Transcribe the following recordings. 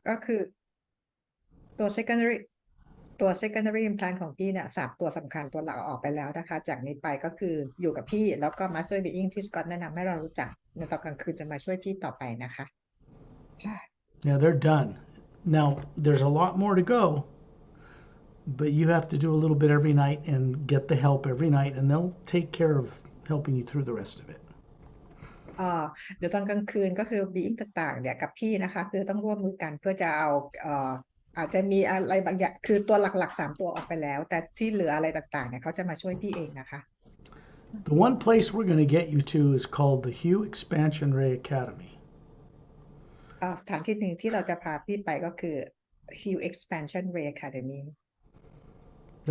ก็คือตัว secondary ตัว secondary implant ของพี่เนี่ย3 ตัวสำคัญตัวหลักเอาออกไปแล้วนะคะจากนี้ไปก็คืออยู่กับพี่แล้วก็ master being ที่สกอตแนะนำให้เรารู้จักในตอนกลางคืนจะมาช่วยพี่ต่อไปนะคะ Yeah, they're done. Now, there's a lot more to go, but you have to do a little bit every night and get the help every night, and they'll take care of helping you through the rest of it. เอ่อเดี๋ยวตอนกลางคืนก็คือ being ต่างๆเนี่ยกับพี่นะคะคือต้องร่วมมือกันเพื่อจะเอาอาจจะมีอะไรบางอย่างคือตัวหลักๆ3 ตัวออกไปแล้วแต่ที่เหลืออะไรต่างๆเนี่ยเขาจะมาช่วยพี่เองนะคะ The one place we're going to get you to is called the Hue Expansion Ray Academy. สถานที่หนึ่งที่เราจะพาพี่ไปก็คือ Hill Expansion Ray Academy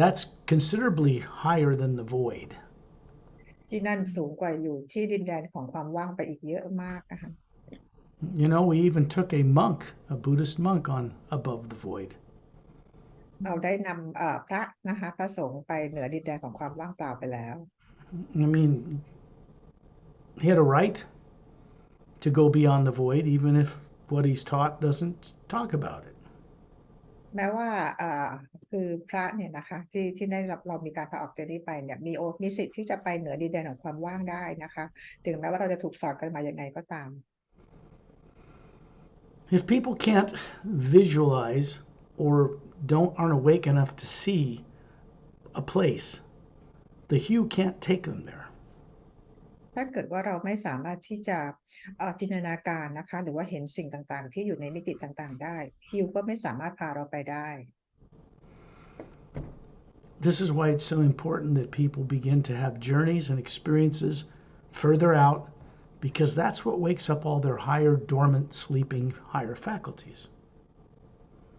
That's considerably higher than the void. ที่นั่นสูงกว่าอยู่ที่ดินแดนของความว่างไปอีกเยอะมากนะคะ You know, we even took a monk, a Buddhist monk, on above the void. เราได้นำพระนะคะพระสงฆ์ไปเหนือดินแดนของความว่างเปล่าไปแล้ว I mean, he had a right to go beyond the void, even if what he's taught doesn't talk about it. แม้ว่าคือพระเนี่ยนะคะที่ได้รับเรามีการพาออกจากนี้ไปเนี่ยมีสิทธิ์ที่จะไปเหนือดินแดนของความว่างได้นะคะถึงแม้ว่าเราจะถูกสอนกันมาอย่างไงก็ตาม If people can't visualize or aren't awake enough to see a place, the hue can't take them there. ถ้าเกิดว่าเราไม่สามารถที่จะจินตนาการนะคะหรือว่าเห็นสิ่งต่างๆที่อยู่ในมิติต่างๆได้ฮิวก็ไม่สามารถพาเราไปได้ This is why it's so important that people begin to have journeys and experiences further out, because that's what wakes up all their higher, dormant, sleeping, higher faculties.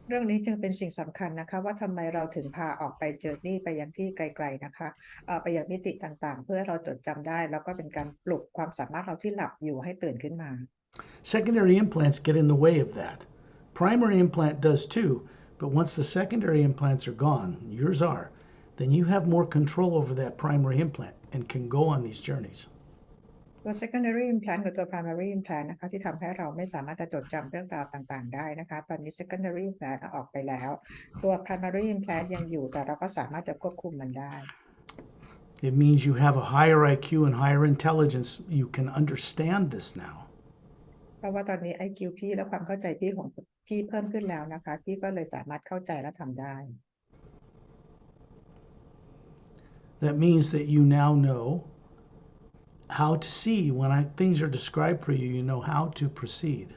เรื่องนี้จึงเป็นสิ่งสำคัญนะคะว่าทำไมเราถึงพาออกไปเจอนี่ไปยังที่ไกลๆนะคะไปยังมิติต่างๆเพื่อเราจดจำได้แล้วก็เป็นการปลุกความสามารถเราที่หลับอยู่ให้ตื่นขึ้นมา Secondary implants get in the way of that. Primary implant does too, but once the secondary implants are gone, yours are, then you have more control over that primary implant and can go on these journeys. ตัว secondary implant กับตัว primary implant นะคะที่ทำให้เราไม่สามารถจะจดจำเรื่องราวต่างๆได้นะคะตอนนี้ secondary implant ออกไปแล้วตัว primary implant ยังอยู่แต่เราก็สามารถจะควบคุมมันได้ It means you have a higher IQ and higher intelligence. You can understand this now. เพราะว่าตอนนี้ IQ พี่และความเข้าใจพี่ของพี่เพิ่มขึ้นแล้วนะคะพี่ก็เลยสามารถเข้าใจและทำได้ That means that you now know how to see when things are described for you, you know how to proceed.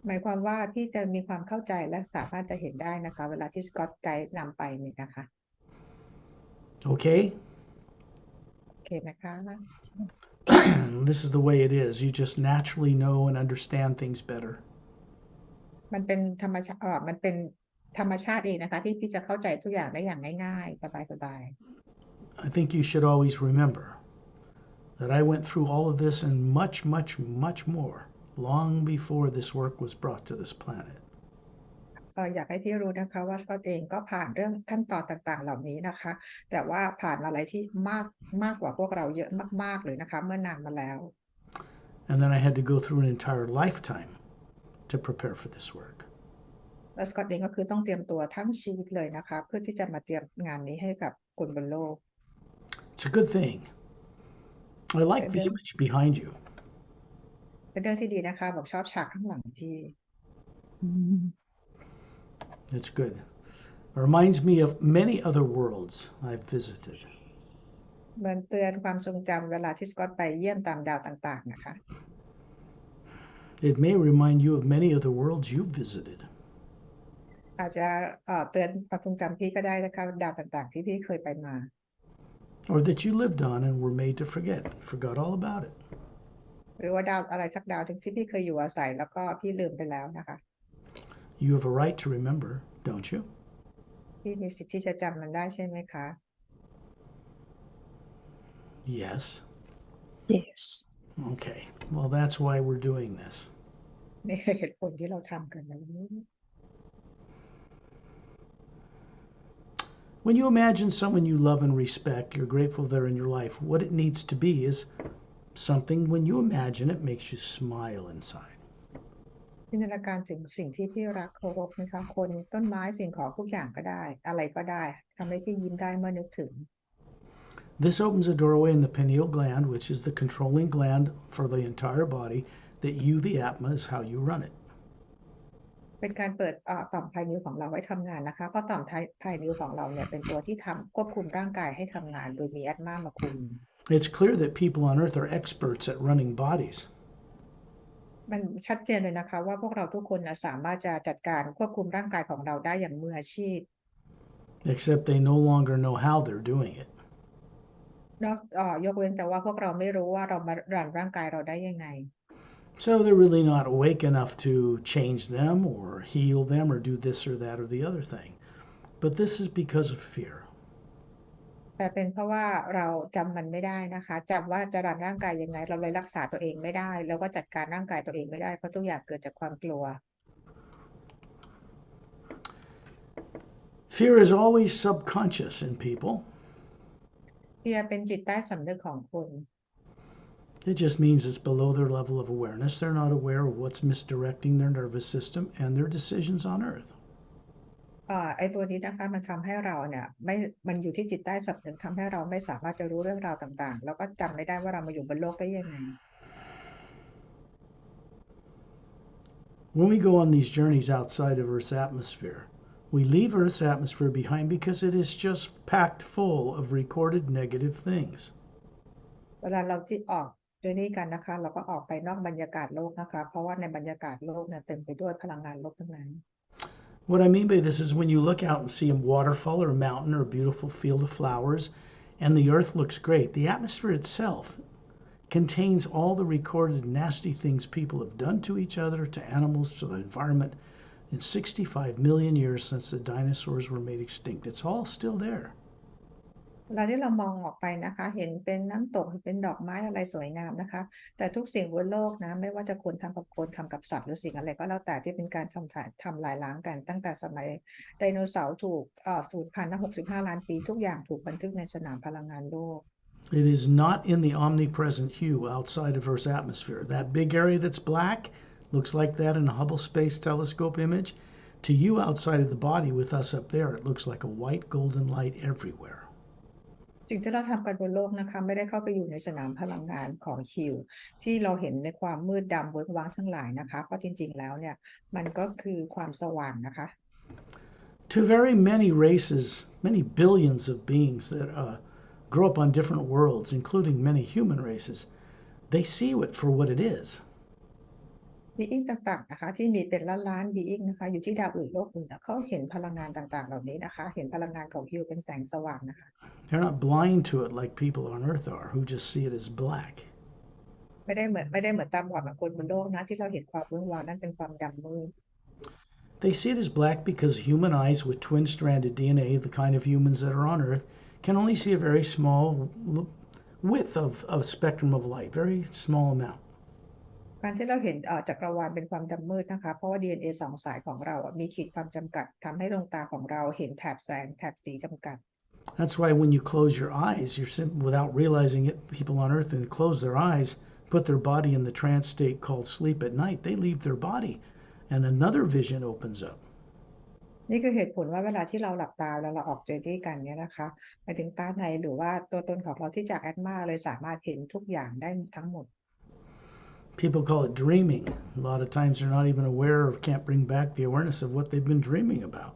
หมายความว่าพี่จะมีความเข้าใจและสามารถจะเห็นได้นะคะเวลาที่สกอตไกด์นำไปนี่นะคะ Okay? โอเคไหมคะ This is the way it is. You just naturally know and understand things better. มันเป็นธรรมชาติมันเป็นธรรมชาติเองนะคะที่พี่จะเข้าใจทุกอย่างได้อย่างง่ายๆสบาย I think you should always remember that I went through all of this and much, much, much more long before this work was brought to this planet. อยากให้พี่รู้นะคะว่าสกอตเองก็ผ่านเรื่องขั้นตอนต่างๆเหล่านี้นะคะแต่ว่าผ่านอะไรที่มากกว่าพวกเราเยอะมากๆเลยนะคะเมื่อนานมาแล้ว And then I had to go through an entire lifetime to prepare for this work. แล้วสกอตเองก็คือต้องเตรียมตัวทั้งชีวิตเลยนะคะเพื่อที่จะมาเตรียมงานนี้ให้กับคนบนโลก It's a good thing. I like the image behind you. เป็นเรื่องที่ดีนะคะบอกชอบฉากข้างหลังพี่ It's good. It reminds me of many other worlds I've visited. เหมือนเตือนความทรงจำเวลาที่สกอตไปเยี่ยมตามดาวต่างๆนะคะ It may remind you of many other worlds you've visited. อาจจะเตือนความทรงจำพี่ก็ได้นะคะดาวต่างๆที่พี่เคยไปมา Or that you lived on and were made to forgot all about it. หรือว่าดาวอะไรสักดาวที่พี่เคยอยู่อาศัยแล้วก็พี่ลืมไปแล้วนะคะ You have a right to remember, don't you? พี่มีสิทธิ์ที่จะจำมันได้ใช่ไหมคะ Yes. Yes. Okay. Well, that's why we're doing this. นี่คือเหตุผลที่เราทำกันนะ When you imagine someone you love and respect, you're grateful they're in your life, what it needs to be is something when you imagine it makes you smile inside. จินตนาการถึงสิ่งที่พี่รักเคารพนะคะคนต้นไม้สิ่งของทุกอย่างก็ได้อะไรก็ได้ทำให้พี่ยิ้มได้เมื่อนึกถึง This opens a doorway in the pineal gland, which is the controlling gland for the entire body, that you, the Atma, is how you run it. เป็นการเปิดต่อมภายในของเราไว้ทำงานนะคะเพราะต่อมภายในของเราเนี่ยเป็นตัวที่ควบคุมร่างกายให้ทำงานโดยมีแอดมามาคุม It's clear that people on earth are experts at running bodies, มันชัดเจนเลยนะคะว่าพวกเราทุกคนนะสามารถจะจัดการควบคุมร่างกายของเราได้อย่างมืออาชีพ except they no longer know how they're doing it. ยกเว้นแต่ว่าพวกเราไม่รู้ว่าเรามารันร่างกายเราได้ยังไง So they're really not awake enough to change them or heal them or do this or that or the other thing. But this is because of fear. แต่เป็นเพราะว่าเราจำมันไม่ได้นะคะจำว่าจะรันร่างกายยังไงเราเลยรักษาตัวเองไม่ได้แล้วก็จัดการร่างกายตัวเองไม่ได้เพราะทุกอย่างเกิดจากความกลัว Fear is always subconscious in people. เฟียเป็นจิตใต้สำนึกของคน It just means it's below their level of awareness. They're not aware of what's misdirecting their nervous system and their decisions on earth. ไอ้ตัวนี้นะคะมันทำให้เราเนี่ยไม่มันอยู่ที่จิตใต้สำนึกทำให้เราไม่สามารถจะรู้เรื่องราวต่างๆแล้วก็จำไม่ได้ว่าเรามาอยู่บนโลกได้ยังไง When we go on these journeys outside of Earth's atmosphere, we leave Earth's atmosphere behind because it is just packed full of recorded negative things. เวลาเราที่ออกเจอนี่กันนะคะเราก็ออกไปนอกบรรยากาศโลกนะคะเพราะว่าในบรรยากาศโลกเนี่ยเต็มไปด้วยพลังงานลบทั้งนั้น What I mean by this is when you look out and see a waterfall or a mountain or a beautiful field of flowers and the earth looks great, the atmosphere itself contains all the recorded nasty things people have done to each other, to animals, to the environment in 65 million years since the dinosaurs were made extinct. It's all still there. เวลาที่เรามองออกไปนะคะเห็นเป็นน้ำตกเป็นดอกไม้อะไรสวยงามนะคะแต่ทุกสิ่งบนโลกนะไม่ว่าจะคนทำกับคนทำกับสัตว์หรือสิ่งอะไรก็แล้วแต่ที่เป็นการทำลายล้างกันตั้งแต่สมัยไดโนเสาร์ถูกสูญพันธุ์65 ล้านปีทุกอย่างถูกบันทึกในสนามพลังงานโลก It is not in the omnipresent hue outside of Earth's atmosphere. That big area that's black looks like that in a Hubble Space Telescope image. To you outside of the body with us up there, it looks like a white golden light everywhere. สิ่งที่เราทำกันบนโลกนะคะไม่ได้เข้าไปอยู่ในสนามพลังงานของฮิวที่เราเห็นในความมืดดำเวิ้งว้างทั้งหลายนะคะเพราะจริงๆแล้วเนี่ยมันก็คือความสว่างนะคะ To very many races, many billions of beings that grow up on different worlds, including many human races, they see it for what it is. บีอิงต่างๆนะคะที่มีเป็นล้านๆบีอิงนะคะอยู่ที่ดาวอื่นโลกอื่นเขาเห็นพลังงานต่างๆเหล่านี้นะคะเห็นพลังงานของฮิวเป็นแสงสว่างนะคะ They're not blind to it like people on Earth are, who just see it as black. ไม่ได้เหมือนตาบอดเหมือนคนบนโลกนะที่เราเห็นความมืดวางนั่นเป็นความดำมืด They see it as black because human eyes with twin stranded DNA, the kind of humans that are on Earth, can only see a very small width of spectrum of light, very small amount. การที่เราเห็นจักรวาลเป็นความดำมืดนะคะเพราะว่า DNA สองสายของเรามีขีดความจำกัดทำให้ดวงตาของเราเห็นแถบแสงแถบสีจำกัด That's why when you close your eyes, without realizing it, people on Earth, and close their eyes, put their body in the trance state called sleep at night. They leave their body, and another vision opens up. นี่คือเหตุผลว่าเวลาที่เราหลับตาแล้วเราออกเจอร์นี่กันเนี่ยนะคะหมายถึงตาในหรือว่าตัวตนของเราที่จากแอดมาเลยสามารถเห็นทุกอย่างได้ทั้งหมด People call it dreaming. A lot of times they're not even aware or can't bring back the awareness of what they've been dreaming about.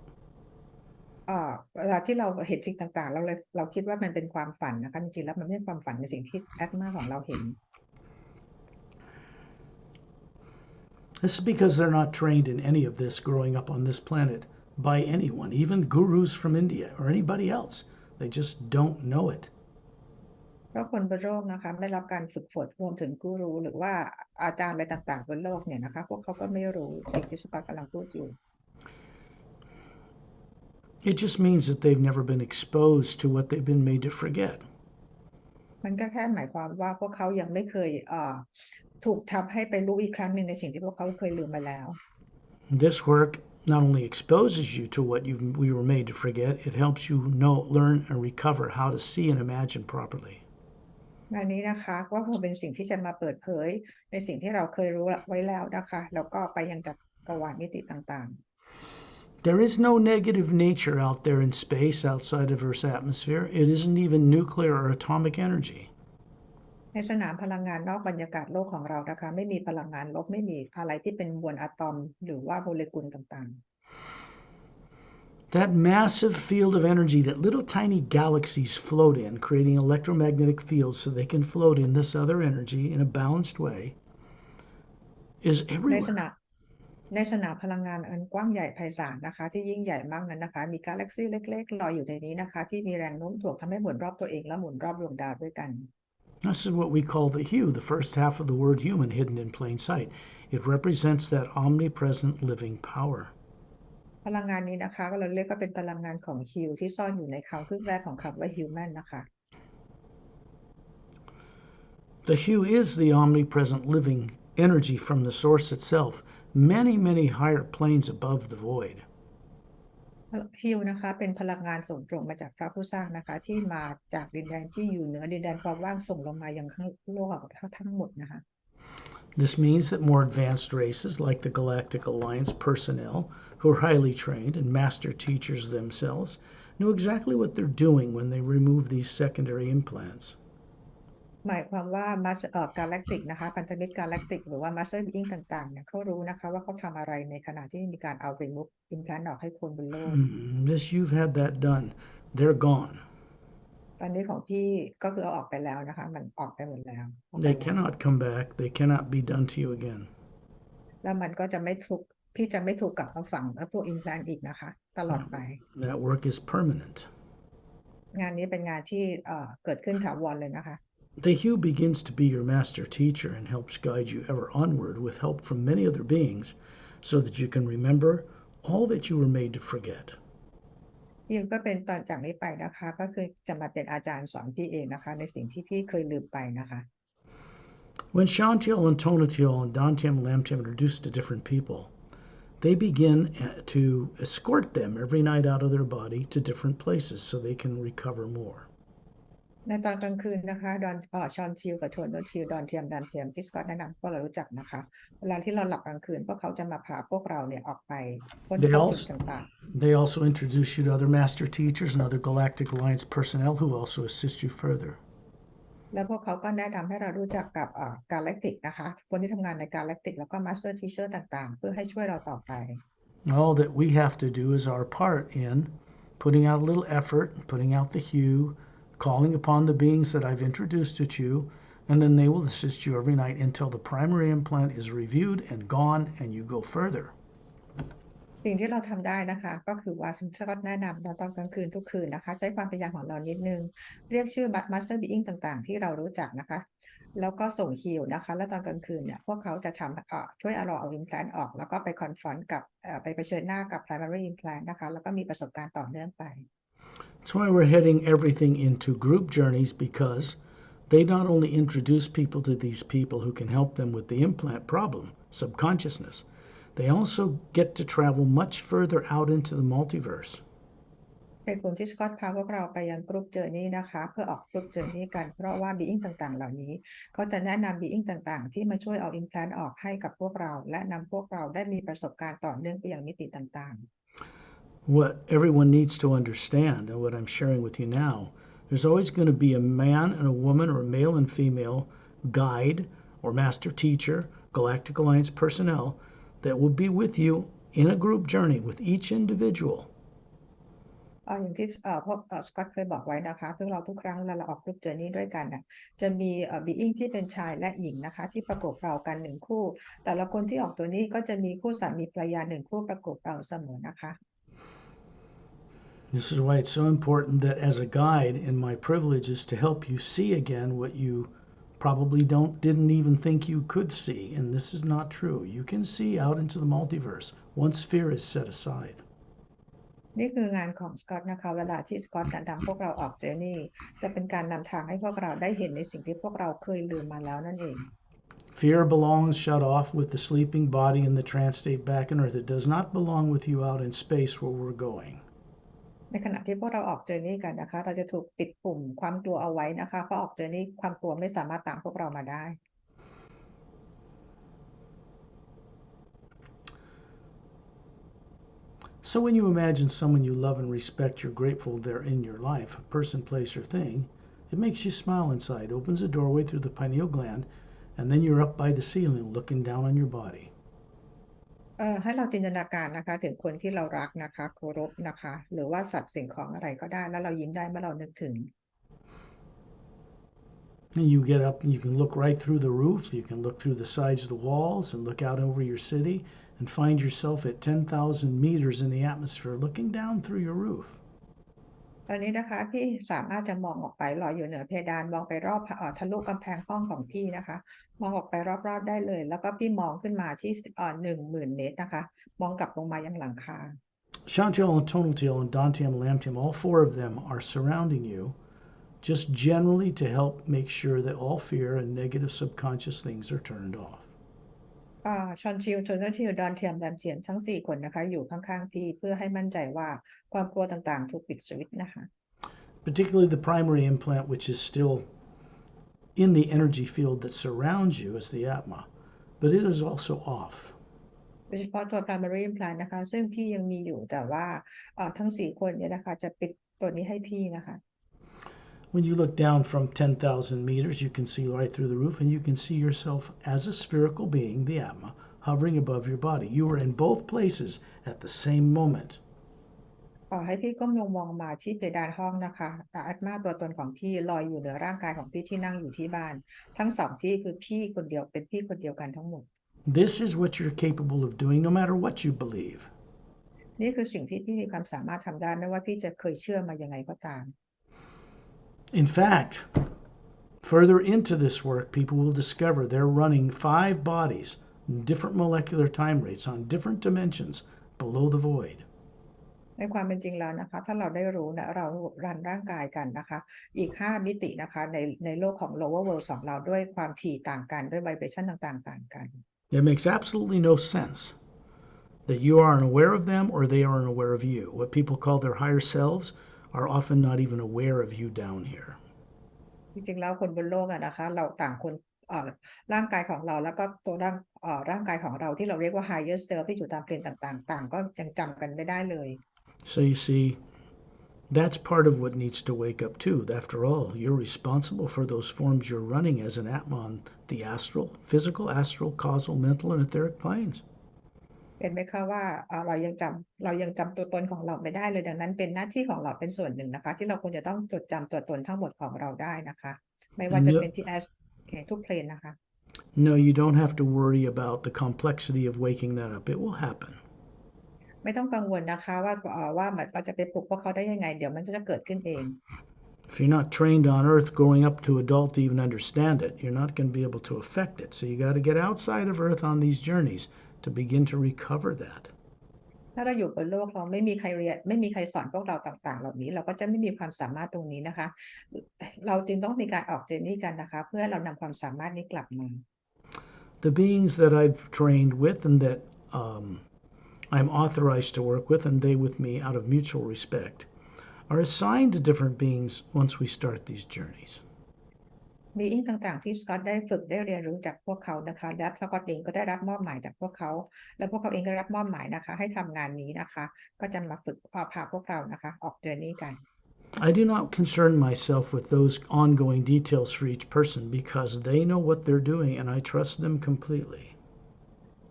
เวลาที่เราเห็นสิ่งต่างๆเราคิดว่ามันเป็นความฝันนะคะจริงๆแล้วมันไม่ใช่ความฝันในสิ่งที่แอดมาของเราเห็น This is because they're not trained in any of this growing up on this planet by anyone, even gurus from India or anybody else. They just don't know it. เพราะคนบนโลกนะคะไม่รับการฝึกฝนรวมถึงกูรูหรือว่าอาจารย์อะไรต่างๆบนโลกเนี่ยนะคะพวกเขาก็ไม่รู้สิ่งที่สกอตกำลังพูดอยู่ It just means that they've never been exposed to what they've been made to forget. มันก็แค่หมายความว่าพวกเขายังไม่เคยถูกทำให้ไปรู้อีกครั้งหนึ่งในสิ่งที่พวกเขาเคยลืมมาแล้ว This work not only exposes you to what we were made to forget, it helps you know, learn, and recover how to see and imagine properly. งานนี้นะคะก็คงเป็นสิ่งที่จะมาเปิดเผยในสิ่งที่เราเคยรู้ไว้แล้วนะคะแล้วก็ไปยังจักรวาลมิติต่าง There is no negative nature out there in space outside of Earth's atmosphere. It isn't even nuclear or atomic energy. ในสนามพลังงานนอกบรรยากาศโลกของเรานะคะไม่มีพลังงานลบไม่มีอะไรที่เป็นมวลอะตอมหรือว่าโมเลกุลต่าง That massive field of energy that little tiny galaxies float in, creating electromagnetic fields so they can float in this other energy in a balanced way, is ๆในส everywhere. นามพลังงานอันกว้างใหญ่ไพศาลนะคะที่ยิ่งใหญ่มากนั้นนะคะมีกาแล็กซี่เล็กๆลอยอยู่ในนี้นะคะที่มีแรงโน้มถ่วงทำให้หมุนรอบตัวเองและหมุนรอบดวงดาวด้วยกัน This is what we call the hue, the first half of the word human hidden in plain sight. It represents that omnipresent living power. พลังงานนี้นะคะก็เราเรียกว่าเป็นพลังงานของฮิวที่ซ่อนอยู่ในคำครึ่งแรกของคำว่า human นะคะ The hue is the omnipresent living energy from the source itself, many, many higher planes above the void. ฮิวนะคะเป็นพลังงานส่งตรงมาจากพระผู้สร้างนะคะที่มาจากดินแดนที่อยู่เหนือดินแดนความว่างส่งลงมายังข้างโลกทั้งหมดนะคะ This means that more advanced races, like the Galactic Alliance personnel, who are highly trained and master teachers themselves, know exactly what they're doing when they remove these secondary implants. หมายความว่ามาสกาแล็กติกนะคะพันธมิตรกาแล็กติกหรือว่ามาสเตอร์บีอิงต่างๆเนี่ยเขารู้นะคะว่าเขาทำอะไรในขณะที่มีการเอาremove implant ออกให้คนบนโลก This you've had that done. They're gone. ตอนนี้ของพี่ก็คือเอาออกไปแล้วนะคะมันออกไปหมดแล้วออกไป They แล้ว cannot come back. They cannot be done to you again. แล้วมันก็จะไม่ถูกพี่จะไม่ถูกกลับมาฝังพวก implant อีกนะคะตลอดไป That work is permanent. งานนี้เป็นงานที่เกิดขึ้นถาวรเลยนะคะ The hue begins to be your master teacher and helps guide you ever onward with help from many other beings so that you can remember all that you were made to forget. พี่ก็เป็นตอนจากนี้ไปนะคะก็คือจะมาเป็นอาจารย์สอนพี่เองนะคะในสิ่งที่พี่เคยลืมไปนะคะ When Shantiel and Tonatiel and Dantium and Lamtium are introduced to different people, they begin to escort them every night out of their body to different places so they can recover more. ในตอนกลางคืนนะคะดอนชอนทิลกับโทนโนทิลดอนเทียมดันเทียมที่สกอตแนะนำพวกเรารู้จักนะคะเวลาที่เราหลับกลางคืนพวกเขาจะมาพาพวกเราเนี่ยออกไปค้น They พบจุด also, ต่าง they also introduce you to other master teachers and other Galactic Alliance personnel who also assist you further. ๆแล้วพวกเขาก็แนะนำให้เรารู้จักกับกาแล็กติกนะคะคนที่ทำงานในกาแล็กติกแล้วก็มาสเตอร์ทีเชอร์ต่างๆเพื่อให้ช่วยเราต่อไป All that we have to do is our part in putting out a little effort, putting out the hue, calling upon the beings that I've introduced to you, and then they will assist you every night until the primary implant is reviewed and gone and you go further. สิ่งที่เราทำได้นะคะก็คือว่าซึ่งก็แนะนำตอนกลางคืนทุกคืนนะคะใช้ความพยายามของเรานิดนึงเรียกชื่อบัตมาสเตอร์บีอิงต่างๆที่เรารู้จักนะคะแล้วก็ส่งฮิลนะคะแล้วตอนกลางคืนเนี่ยพวกเขาจะทำช่วยเราเอา implant ออกแล้วก็ไปคอนฟรอนต์กับไปเผชิญหน้ากับ primary implant นะคะแล้วก็มีประสบการณ์ต่อเนื่องไป That's why we're heading everything into group journeys because they not only introduce people to these people who can help them with the implant problem, subconsciousness, they also get to travel much further out into the multiverse. เหตุผลที่สกอตพาพวกเราไปยังกรุ๊ปเจอร์นี้นะคะเพื่อออกกรุ๊ปเจอร์นี้กันเพราะว่าบีอิงต่างๆเหล่านี้เขาจะแนะนำบีอิงต่างๆที่มาช่วยเอา implant ออกให้กับพวกเราและนำพวกเราได้มีประสบการณ์ต่อเนื่องไปยังมิติต่าง What everyone needs to understand, and what I'm sharing with you now, there's always going to be a man and a woman or a male and female guide or master teacher, Galactic Alliance personnel that will be with you in a group journey with each individual. อย่างที่พวกสกอตเคยบอกไว้นะคะพวกเราทุกครั้งเวลาเราออกกรุ๊ปเจอร์นี้ด้วยกันน่ะจะมีบีอิงที่เป็นชายและหญิงนะคะที่ประกบเรากันหนึ่งคู่แต่ละคนที่ออกตัวนี้ก็จะมีคู่สามีภรรยาหนึ่งคู่ประกบเราเสมอนะคะ This is why it's so important that as a guide, and my privilege is to help you see again what you probably didn't even think you could see, and this is not true. You can see out into the multiverse once fear is set aside. นี่คืองานของสกอตนะคะเวลาที่สกอตนำพวกเราออกเจอร์นี่จะเป็นการนำทางให้พวกเราได้เห็นในสิ่งที่พวกเราเคยลืมมาแล้วนั่นเอง Fear belongs shut off with the sleeping body in the trance state back on Earth. It does not belong with you out in space where we're going. ในขณะที่พวกเราออกเจอร์นี่กันนะคะเราจะถูกปิดปุ่มความกลัวเอาไว้นะคะเพราะออกเจอร์นี่ความกลัวไม่สามารถตามพวกเรามาได้ So when you imagine someone you love and respect, you're grateful they're in your life, a person, place, or thing, it makes you smile inside, opens a doorway through the pineal gland, and then you're up by the ceiling looking down on your body. ให้เราจินตนาการนะคะถึงคนที่เรารักนะคะเคารพนะคะหรือว่าสัตว์สิ่งของอะไรก็ได้แล้วเรายิ้มได้เมื่อเรานึกถึง And you get up and you can look right through the roof, you can look through the sides of the walls and look out over your city and find yourself at 10,000 meters in the atmosphere looking down through your roof. ตอนนี้นะคะพี่สามารถจะมองออกไปลอยอยู่เหนือเพดานมองไปรอบทะลุกำแพงห้องของพี่นะคะมองออกไปรอบๆได้เลยแล้วก็พี่มองขึ้นมาที่10,000 เมตรนะคะมองกลับลงมายังหลังคา Shantiel and Tonaltiel and Dantium and Lamtium, all four of them are surrounding you, just generally to help make sure that all fear and negative subconscious things are turned off. ชอนชิลเทอร์เนอร์ทิลดอนเทียมแบมเจียนทั้ง4 คนนะคะอยู่ข้างๆพี่เพื่อให้มั่นใจว่าความกลัวต่างๆถูกปิดสวิตช์นะคะ Particularly the primary implant, which is still in the energy field that surrounds you as the Atma, but it is also off. โดยเฉพาะตัว primary implant นะคะซึ่งพี่ยังมีอยู่แต่ว่าทั้ง4 คนเนี่ยนะคะจะปิดตัวนี้ให้พี่นะคะ When you look down from 10,000 meters, you can see right through the roof, and you can see yourself as a spherical being, the Atma, hovering above your body. You are in both places at the same moment. ขอให้พี่ก้มลงมองมาที่เพดานห้องนะคะอาตมาตัวตนของพี่ลอยอยู่เหนือร่างกายของพี่ที่นั่งอยู่ที่บ้านทั้ง2 ที่คือพี่คนเดียวเป็นพี่คนเดียวกันทั้งหมด This is what you're capable of doing no matter what you believe. นี่คือสิ่งที่พี่มีความสามารถทำได้ไม่ว่าพี่จะเคยเชื่อมายังไงก็ตาม In fact, further into this work, people will discover they're running 5 bodies, different molecular time rates on different dimensions below the void. ในความเป็นจริงแล้วนะคะถ้าเราได้รู้นะเรารันร่างกายกันนะคะอีก5 มิตินะคะในโลกของ lower world ของเราด้วยความถี่ต่างกันด้วย vibration ต่างๆต่างกัน It makes absolutely no sense that you are unaware of them or they are unaware of you. What people call their higher selves are often not even aware of you down here. จริงๆแล้วคนบนโลกอะนะคะเราต่างคนร่างกายของเราแล้วก็ตัวร่างกายของเราที่เราเรียกว่า higher self ที่อยู่ตามเพลนต่างๆต่างก็ยังจำกันไม่ได้เลย So you see, that's part of what needs to wake up too. After all, you're responsible for those forms you're running as an Atma on the astral, physical, astral, causal, mental, and etheric planes. เป็นไหมคะว่าเรายังจำตัวตนของเราไม่ได้เลยดังนั้นเป็นหน้าที่ของเราเป็นส่วนหนึ่งนะคะที่เราควรจะต้องจดจำตัวตนทั้งหมดของเราได้นะคะไม่ว่า And จะ no, เป็นที่ทุกเพลนนะคะ no, you don't have to worry about the complexity of waking that up. It will happen. ไม่ต้องกังวลนะคะว่าเราจะไปปลุกพวกเขาได้ยังไงเดี๋ยวมันจะเกิดขึ้นเอง If you're not trained on earth growing up to adult to even understand it, you're not going to be able to affect it. So you got to get outside of earth on these journeys to begin to recover that. ถ้าเราอยู่บนโลกเราไม่มีใครเรียนไม่มีใครสอนพวกเราต่างๆเหล่านี้เราก็จะไม่มีความสามารถตรงนี้นะคะเราจึงต้องมีการออกเจอร์นี่กันนะคะเพื่อเรานำความสามารถนี้กลับมา The beings that I've trained with and that I'm authorized to work with, and they with me out of mutual respect, are assigned to different beings once we start these journeys. บีอิงต่างๆที่สกอตได้ฝึกได้เรียนรู้จากพวกเขานะคะและสกอตเองก็ได้รับมอบหมายจากพวกเขาและพวกเขาเองก็รับมอบหมายนะคะให้ทำงานนี้นะคะก็จะมาฝึกพาพวกเรานะคะออกเจอร์นี่กัน I do not concern myself with those ongoing details for each person because they know what they're doing and I trust them completely.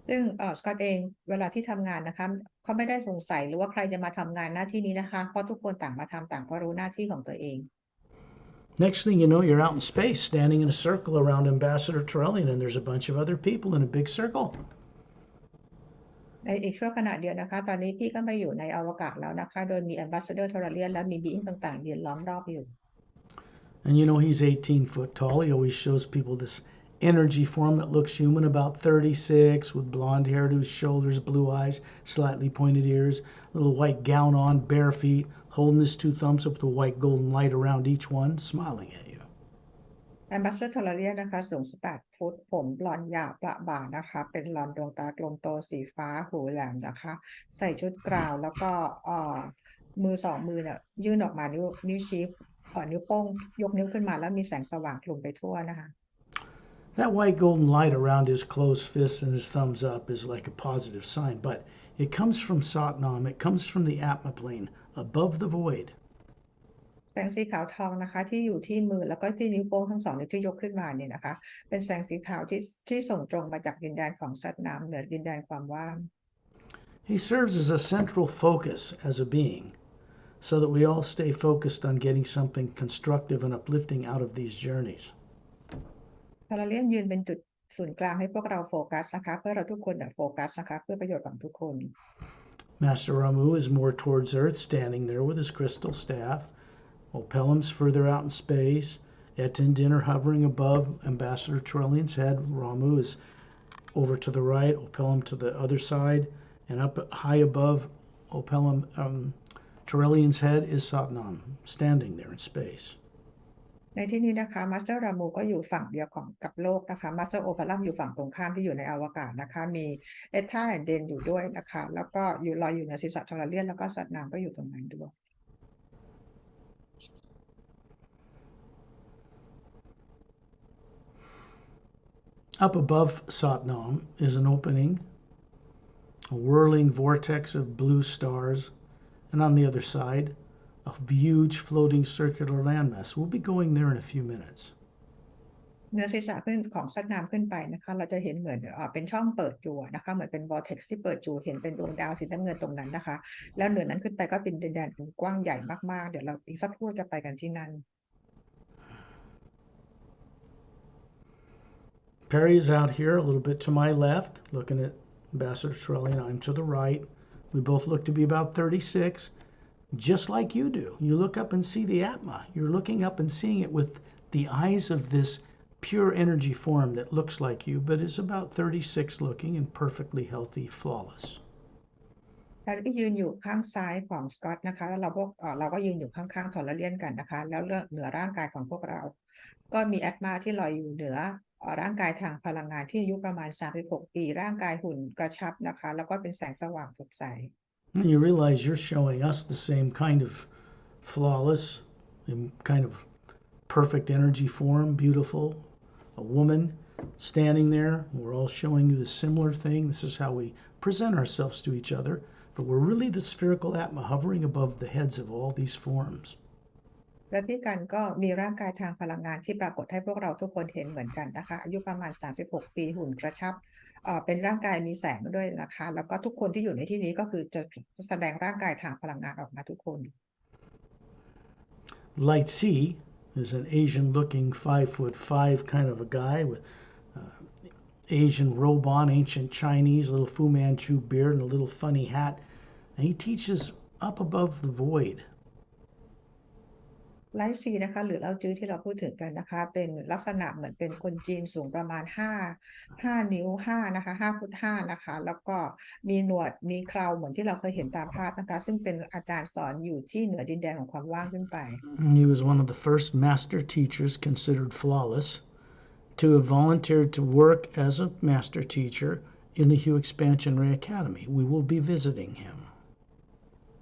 ซึ่งสกอตเองเวลาที่ทำงานนะคะเขาไม่ได้สงสัยหรือว่าใครจะมาทำงานหน้าที่นี้นะคะเพราะทุกคนต่างมาทำต่างก็รู้หน้าที่ของตัวเอง Next thing you know, you're out in space standing in a circle around Ambassador Trellian, and there's a bunch of other people in a big circle. ในอีกชั่วขณะเดียวนะคะตอนนี้พี่ก็มาอยู่ในอวกาศแล้วนะคะโดยมี Ambassador Terrarian และมี Being ต่างๆยืนล้อมรอบอยู่ And you know, he's 18 foot tall. He always shows people this energy form that looks human, about 36, with blonde hair to his shoulders, blue eyes, slightly pointed ears, little white gown on, bare feet, holding his 2 thumbs up with a white golden light around each one, smiling at you. Ambassador Terrarian นะคะสูง18 ฟุตผมบลอนด์ยาวประบ่านะคะเป็นบลอนด์ดวงตากลมโตสีฟ้าหูแหลมนะคะใส่ชุดกราวแล้วก็ มือสองมือเนี่ยยื่นออกมานิ้วชี้นิ้วโป้งยกนิ้วขึ้นมาแล้วมีแสงสว่างคลุมไปทั่วนะคะ That white golden light around his closed fists and his thumbs up is like a positive sign, but it comes from Satnam, it comes from the Atma plane, above the void. แสงสีขาวทองนะคะที่อยู่ที่มือแล้วก็ที่นิ้วโป้งทั้งสองนิ้วที่ยกขึ้นมาเนี่ยนะคะเป็นแสงสีขาวที่ส่งตรงมาจากดินแดนของสัตว์น้ำเหนือดินแดนความว่าง He serves as a central focus as a being, so that we all stay focused on getting something constructive and uplifting out of these journeys. พาราเลียนยืนเป็นจุดศูนย์กลางให้พวกเราโฟกัสนะคะเพื่อเราทุกคนโฟกัสนะคะเพื่อประโยชน์ของทุกคน Master Ramu is more towards Earth, standing there with his crystal staff. Opelum's further out in space. Etin Dinner hovering above Ambassador Trellian's head. Ramu is over to the right, Opelum to the other side, and up high above Opelum Trellian's head is Satnam, standing there in space. ในที่นี้นะคะมาสเตอร์รามูก็อยู่ฝั่งเดียวของกับโลกนะคะมาสเตอร์โอพารัมอยู่ฝั่งตรงข้ามที่อยู่ในอวกาศนะคะมีเอธาแอนเดนอยู่ด้วยนะคะแล้วก็ลอยอยู่เหนือศีรษะทอร์เลียนแล้วก็สัตว์น้ำก็อยู่ตรงนั้นด้วย Up above Satnam is an opening, a whirling vortex of blue stars, and on the other side, a huge floating circular landmass. We'll be going there in a few minutes. เนื้อศีรษะขึ้นของสัตว์น้ำขึ้นไปนะคะเราจะเห็นเหมือนเป็นช่องเปิดอยู่นะคะเหมือนเป็น vortex ที่เปิดอยู่เห็นเป็นดวงดาวสีน้ำเงินตรงนั้นนะคะแล้วเหนือนั้นขึ้นไปก็เป็นดินแดนกว้างใหญ่มากๆเดี๋ยวเราอีกสักครู่จะไปกันที่นั่น Pari is out here a little bit to my left, looking at Ambassador Trellian. I'm to the right. We both look to be about 36, just like you do. You look up and see the Atma. You're looking up and seeing it with the eyes of this pure energy form that looks like you, but is about 36 looking and perfectly healthy, flawless. เราก็ยืนอยู่ข้างซ้ายของสกอตนะคะแล้วเราก็ยืนอยู่ข้างๆทอร์เลียนกันนะคะแล้วเหนือร่างกายของพวกเราก็มีแอตมาที่ลอยอยู่เหนือร่างกายทางพลังงานที่อายุประมาณ36ปีร่างกายหุ่นกระชับนะคะแล้วก็เป็นแสงสว่างสดใส And you realize you're showing us the same kind of flawless, kind of perfect energy form, beautiful, a woman standing there. We're all showing you the similar thing. This is how we present ourselves to each other. But we're really the spherical Atma hovering above the heads of all these forms. และพี่กันก็มีร่างกายทางพลังงานที่ปรากฏให้พวกเราทุกคนเห็นเหมือนกันนะคะอายุประมาณ36ปีหุ่นกระชับเป็นร่างกายมีแสงด้วยนะคะแล้วก็ทุกคนที่อยู่ในที่นี้ก็คือจะแสดงร่างกายทางพลังงานออกมาทุกคน Light C is an Asian looking 5'5" kind of a guy with Asian robe on, ancient Chinese, little Fu Manchu beard and a little funny hat. And he teaches up above the void. ไลฟ์ซีนะคะหรือเราจื้อที่เราพูดถึงกันนะคะเป็นลักษณะเหมือนเป็นคนจีนสูงประมาณ5นิ้ว5นะคะ5 ฟุต 5นะคะแล้วก็มีหนวดมีเคราเหมือนที่เราเคยเห็นตามภาพนะคะซึ่งเป็นอาจารย์สอนอยู่ที่เหนือดินแดนของความว่างขึ้นไป He was one of the first master teachers considered flawless to have volunteered to work as a master teacher in the Hugh Expansion Ray Academy. We will be visiting him.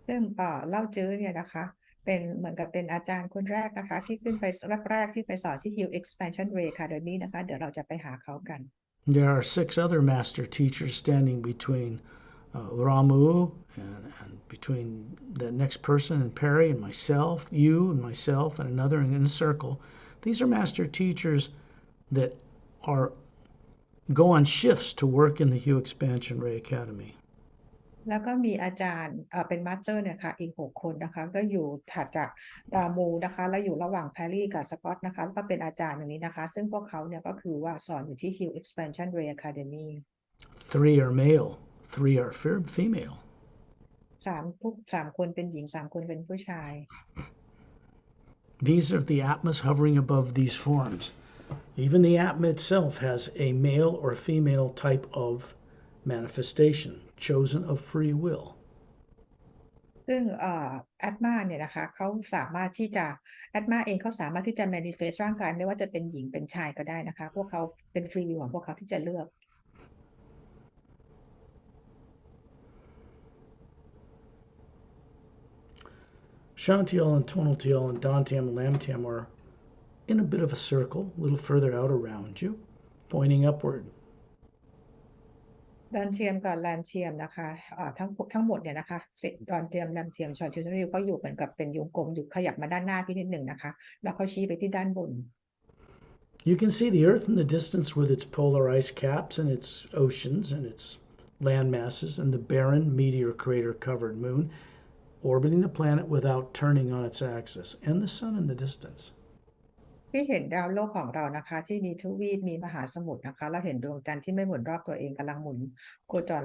ซึ่งเล่าจื้อเนี่ยนะคะเป็นเหมือนกับเป็นอาจารย์คนแรกนะคะที่ขึ้นไปแรกที่ไปสอนที่ Hill Expansion Ray Academy นะคะเดี๋ยวเราจะไปหาเขากัน There are 6 other master teachers standing between Ramu and between the next person and Pari and myself, you and myself and another in a circle. These are master teachers that go on shifts to work in the Hugh Expansion Ray Academy. แล้วก็มีอาจารย์เป็นมาสเตอร์เนี่ยค่ะอีก6 คนนะคะก็อยู่ถัดจากรามูนะคะและอยู่ระหว่างแพรรี่กับสกอตนะคะแล้วก็เป็นอาจารย์อย่างนี้นะคะซึ่งพวกเขาเนี่ยก็คือว่าสอนอยู่ที่ Hill Expansion Ray Academy 3 are male, 3 are female. 3 คนเป็นหญิง3 คนเป็นผู้ชาย These are the Atmas hovering above these forms. Even the Atma itself has a male or female type of manifestation chosen of free will. ซึ่งแอดมาเนี่ยนะคะเขาสามารถที่จะแอดมาเองเขาสามารถที่จะ manifest ร่างกายไม่ว่าจะเป็นหญิงเป็นชายก็ได้นะคะพวกเขาเป็น free will ของพวกเขาที่จะเลือก Shantiel and Tonaltiel and Dantiam and Lamtiam are in a bit of a circle, a little further out around you, pointing upward. ดอนเทียมกับแรมเทียมนะคะทั้งหมดเนี่ยนะคะดอนเทียมแรมเทียมชอนทิวริวก็อยู่เหมือนกับเป็นวงกลมอยู่ขยับมาด้านหน้าพี่นิดหนึ่งนะคะแล้วเขาชี้ไปที่ด้านบน You can see the Earth in the distance with its polar ice caps and its oceans and its land masses, and the barren meteor crater covered moon orbiting the planet without turning on its axis, and the sun in the distance. ที่เห็นดาวโลกของเรานะคะที่มีทวีปมีมหาสมุทรนะคะเราเห็นดวงจันทร์ที่ไม่หมุนรอบตัวเองกำลังหมุนโคจร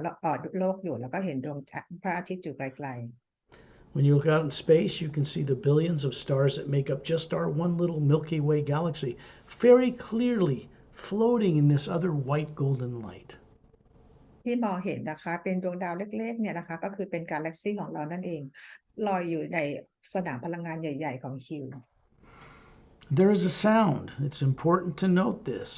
โลกอยู่แล้วก็เห็นดวงพระอาทิตย์อยู่ไกล When you look out in space, you can see the billions of stars that make up just our one little Milky Way galaxy very clearly floating in this other white golden light. ๆที่มองเห็นนะคะเป็นดวงดาวเล็กๆเนี่ยนะคะก็คือเป็นกาแล็กซีของเรานั่นเองลอยอยู่ในสนามพลังงานใหญ่ๆของฮิว There is a sound, it's important to note this,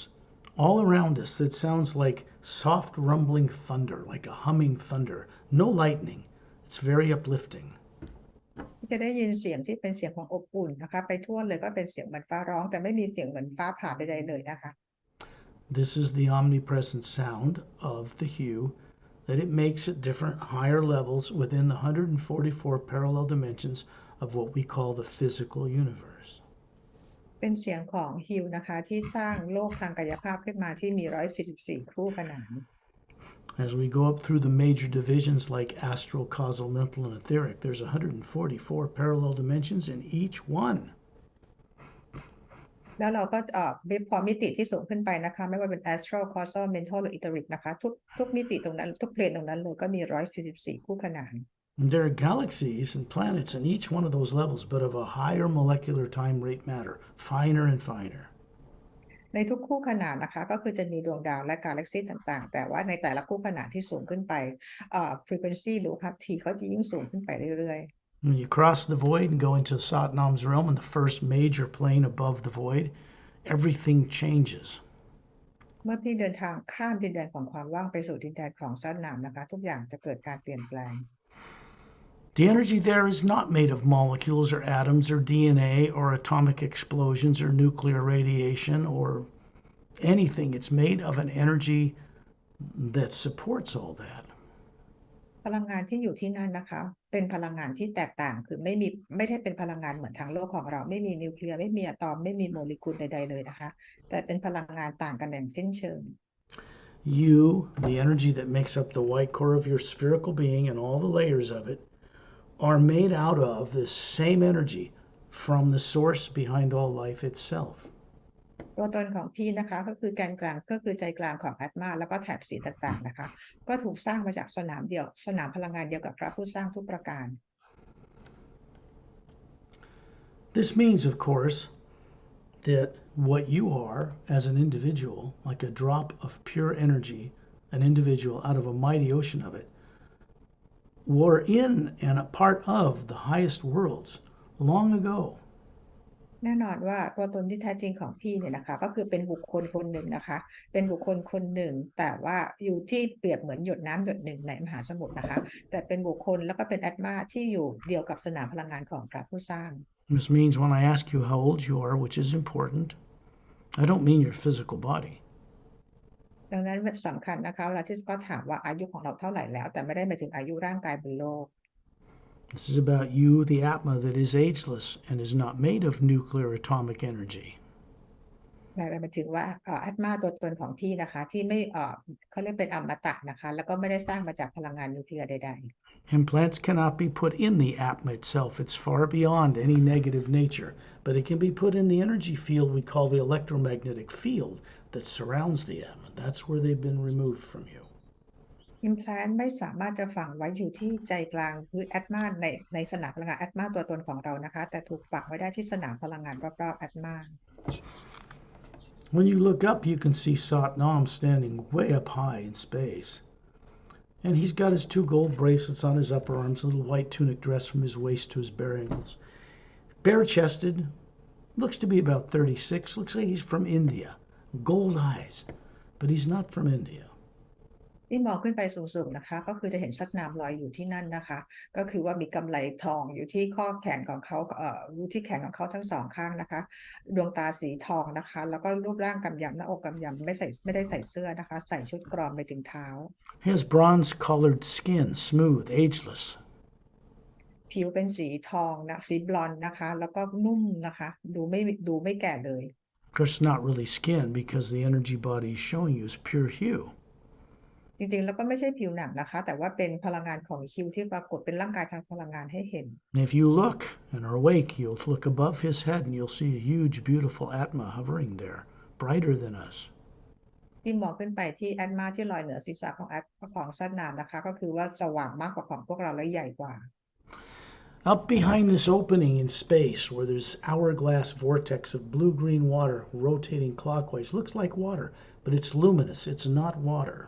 all around us that sounds like soft rumbling thunder, like a humming thunder. No lightning. It's very uplifting. จะได้ยินเสียงที่เป็นเสียงของอบอุ่นนะคะไปทั่วเลยก็เป็นเสียงเหมือนฟ้าร้องแต่ไม่มีเสียงเหมือนฟ้าผ่าใดๆเลยนะคะ This is the omnipresent sound of the hue that it makes at different higher levels within the 144 parallel dimensions of what we call the physical universe. เป็นเสียงของฮิวนะคะที่สร้างโลกทางกายภาพขึ้นมาที่มี144คู่ขนาน As we go up through the major divisions like astral, causal, mental, and etheric, there's 144 parallel dimensions in each one. แล้วเราก็พอมิติที่สูงขึ้นไปนะคะไม่ว่าเป็น astral causal mental หรือ etheric นะคะทุกมิติตรงนั้นทุกเพลนตรงนั้นเลยก็มี144คู่ขนาน And there are galaxies and planets in each one of those levels, but of a higher molecular time rate matter, finer and finer. ในทุกคู่ขนานนะคะก็คือจะมีดวงดาวและกาแล็กซีต่างๆแต่ว่าในแต่ละคู่ขนานที่สูงขึ้นไปfrequency หรือครับทีเขาจะยิ่งสูงขึ้นไปเรื่อยๆ When you cross the void and go into Satnam's realm in the first major plane above the void, everything changes. เมื่อพี่เดินทางข้ามดินแดนของความว่างไปสู่ดินแดนของซัดนามนะคะทุกอย่างจะเกิดการเปลี่ยนแปลง The energy there is not made of molecules or atoms or DNA or atomic explosions or nuclear radiation or anything. It's made of an energy that supports all that. พลังงานที่อยู่ที่นั่นนะคะเป็นพลังงานที่แตกต่างคือไม่ได้เป็นพลังงานเหมือนทางโลกของเราไม่มีนิวเคลียร์ไม่มีอะตอมไม่มีโมเลกุลใดๆเลยนะคะแต่เป็นพลังงานต่างกันอย่างสิ้นเชิง You, the energy that makes up the white core of your spherical being and all the layers of it, are made out of this same energy from the source behind all life itself. ตัวตนของพี่นะคะก็คือแกนกลางก็คือใจกลางของอาตมาแล้วก็แถบสีต่างๆนะคะก็ถูกสร้างมาจากสนามพลังงานเดียวกับพระผู้สร้างทุกประการ This means, of course, that what you are as an individual, like a drop of pure energy, an individual out of a mighty ocean of it, were in and a part of the highest worlds long ago. แน่นอนว่าตัวตนที่แท้จริงของพี่เนี่ยนะคะก็คือเป็นบุคคลคนหนึ่งนะคะเป็นบุคคลคนหนึ่งแต่ว่าอยู่ที่เปรียบเหมือนหยดน้ำหยดหนึ่งในมหาสมุทรนะคะแต่เป็นบุคคลแล้วก็เป็นอาตมาที่อยู่เดียวกับสนามพลังงานของพระผู้สร้าง This means when I ask you how old you are, which is important, I don't mean your physical body. ดังนั้นสำคัญนะคะเวลาที่ก็ถามว่าอายุของเราเท่าไหร่แล้วแต่ไม่ได้หมายถึงอายุร่างกายบนโลก This is about you, the Atma that is ageless and is not made of nuclear atomic energy. แต่หมายถึงว่าอาตมาตัวตนของพี่นะคะที่ไม่เขาเรียกเป็นอมตะนะคะแล้วก็ไม่ได้สร้างมาจากพลังงานนิวเคลียร์ใดๆ Implants cannot be put in the Atma itself. It's far beyond any negative nature. But it can be put in the energy field we call the electromagnetic field that surrounds the Atma. That's where they've been removed from you. implant ไม่สามารถจะฝังไว้อยู่ที่ใจกลางคือแอตมาในสนามพลังงานแอตมาตัวตนของเรานะคะแต่ถูกฝังไว้ได้ที่สนามพลังงานรอบๆแอตมา When you look up, you can see Satnam standing way up high in space. And he's got his 2 gold bracelets on his upper arms, a little white tunic dress from his waist to his bare ankles. Bare-chested, looks to be about 36, looks like he's from India. Gold eyes, but he's not from India. ที่มองขึ้นไปสูงๆนะคะก็คือจะเห็นสัตว์น้ำลอยอยู่ที่นั่นนะคะก็คือว่ามีกำไลทองอยู่ที่ข้อแขนของเขาอยู่ที่แขนของเขาทั้งสองข้างนะคะดวงตาสีทองนะคะแล้วก็รูปร่างกำยำหน้าอกกำยำไม่ได้ใส่เสื้อนะคะใส่ชุดกรอมไปถึงเท้า He has bronze colored skin, smooth, ageless. ผิวเป็นสีทองนะสีบลอนด์นะคะแล้วก็นุ่มนะคะดูไม่แก่เลย Of course, it's not really skin because the energy body is showing you is pure hue. จริงๆแล้วก็ไม่ใช่ผิวหนังนะคะแต่ว่าเป็นพลังงานของคิวที่ปรากฏเป็นร่างกายทางพลังงานให้เห็น And if you look and are awake, you'll look above his head and you'll see a huge, beautiful Atma hovering there, brighter than us. ที่มองขึ้นไปที่แอดมาที่ลอยเหนือศีรษะของแอดของสัตว์น้ำนะคะก็คือว่าสว่างมากกว่าของพวกเราและใหญ่กว่า Up behind this opening in space, where there's hourglass vortex of blue-green water rotating clockwise, looks like water, but it's luminous. It's not water.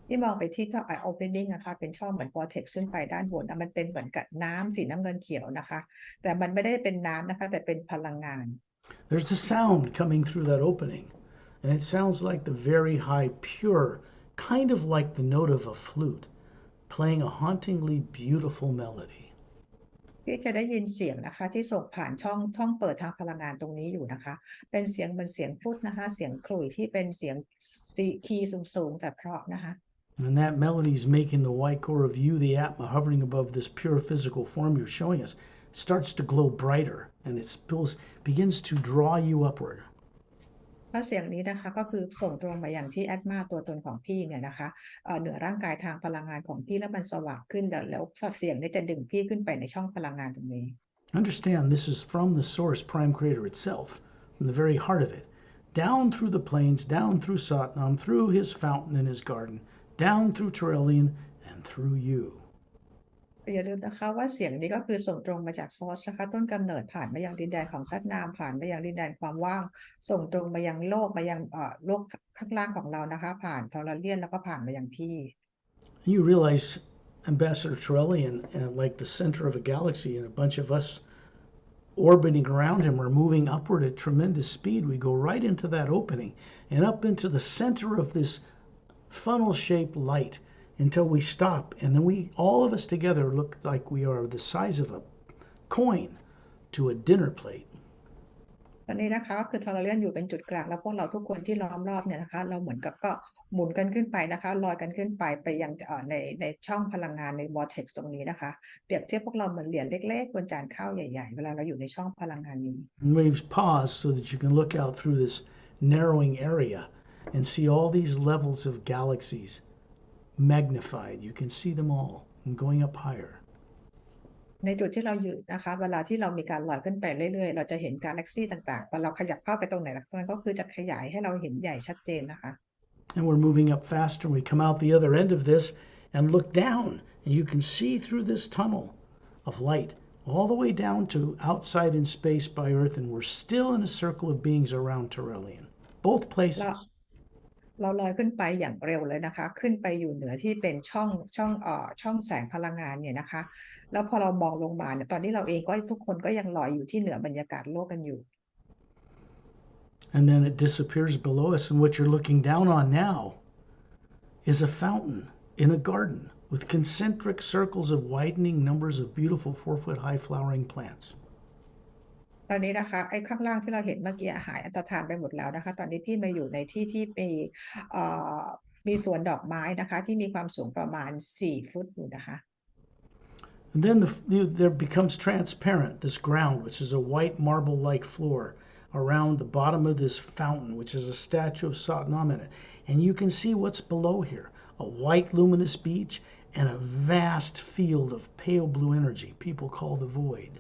ที่มองไปที่ท่อโอเพนนิ่งนะคะเป็นช่องเหมือน vortex ขึ้นไปด้านบนนะมันเป็นเหมือนกับน้ำสีน้ำเงินเขียวนะคะแต่มันไม่ได้เป็นน้ำนะคะแต่เป็นพลังงาน There's a sound coming through that opening, and it sounds like the very high, pure, kind of like the note of a flute, playing a hauntingly beautiful melody. ที่จะได้ยินเสียงนะคะที่ส่งผ่านช่องเปิดทางพลังงานตรงนี้อยู่นะคะเป็นเสียงเหมือนเสียงฟลุตนะคะเสียงขลุ่ยที่เป็นเสียงคีย์สูงๆแต่เพราะนะคะ And that melody is making the white core of you, the Atma, hovering above this pure physical form you're showing us, starts to glow brighter, and it begins to draw you upward. เพราะเสียงนี้นะคะก็คือส่งตรงมาอย่างที่แอดมาตัวตนของพี่เนี่ยนะคะเหนือร่างกายทางพลังงานของพี่แล้วมันสว่างขึ้นแล้วเสียงนี้จะดึงพี่ขึ้นไปในช่องพลังงานตรงนี้ Understand this is from the source prime creator itself, from the very heart of it, down through the plains, down through Satnam, through his fountain in his garden, down through Turelian, and through you. อย่าลืมนะคะว่าเสียงนี้ก็คือส่งตรงมาจากซอสนะคะต้นกำเนิดผ่านมายังดินแดนของซัดนามผ่านมายังดินแดนความว่างส่งตรงมายังโลกมายังโลกข้างล่างของเรานะคะผ่านทอร์เรียนแล้วก็ผ่านมายังพี่ You realize Ambassador Turelian, like the center of a galaxy, and a bunch of us orbiting around him are moving upward at tremendous speed. We go right into that opening and up into the center of this funnel-shaped light until we stop, and then all of us together look like we are the size of a coin to a dinner plate. ตอนนี้นะคะก็คือทอร์เรียนอยู่เป็นจุดกลางแล้วพวกเราทุกคนที่ล้อมรอบเนี่ยนะคะเราเหมือนกับก็หมุนกันขึ้นไปนะคะลอยกันขึ้นไปยังในช่องพลังงานใน vortex ตรงนี้นะคะเปรียบเทียบพวกเราเหมือนเหรียญเล็กๆบนจานข้าวใหญ่ๆเวลาเราอยู่ในช่องพลังงานนี้ And we've paused so that you can look out through this narrowing area and see all these levels of galaxies magnified. You can see them all and going up higher. ในจุดที่เราอยู่นะคะเวลาที่เรามีการลอยขึ้นไปเรื่อยๆเราจะเห็นกาแล็กซี่ต่างๆพอเราขยับเข้าไปตรงไหนตรงนั้นก็คือจะขยายให้เราเห็นใหญ่ชัดเจนนะคะ And we're moving up faster. We come out the other end of this and look down, and you can see through this tunnel of light all the way down to outside in space by Earth, and we're still in a circle of beings around Turelian. Both เรา places. เราลอยขึ้นไปอย่างเร็วเลยนะคะขึ้นไปอยู่เหนือที่เป็นช่องแสงพลังงานเนี่ยนะคะแล้วพอเรามองลงมาเนี่ยตอนนี้เราเองก็ทุกคนก็ยังลอยอยู่ที่เหนือบรรยากาศโลกกันอยู่ And then it disappears below us, and what you're looking down on now is a fountain in a garden with concentric circles of widening numbers of beautiful 4-foot high flowering plants. ตอนนี้นะคะไอ้ข้างล่างที่เราเห็นเมื่อกี้หายอันตรธานไปหมดแล้วนะคะตอนนี้พี่มาอยู่ในที่ที่เอ่อมีสวนดอกไม้นะคะที่มีความสูงประมาณ4 ฟุตอยู่นะคะ And then there becomes transparent this ground, which is a white marble-like floor around the bottom of this fountain, which is a statue of Satnam in it. And you can see what's below here, a white luminous beach and a vast field of pale blue energy people call the void.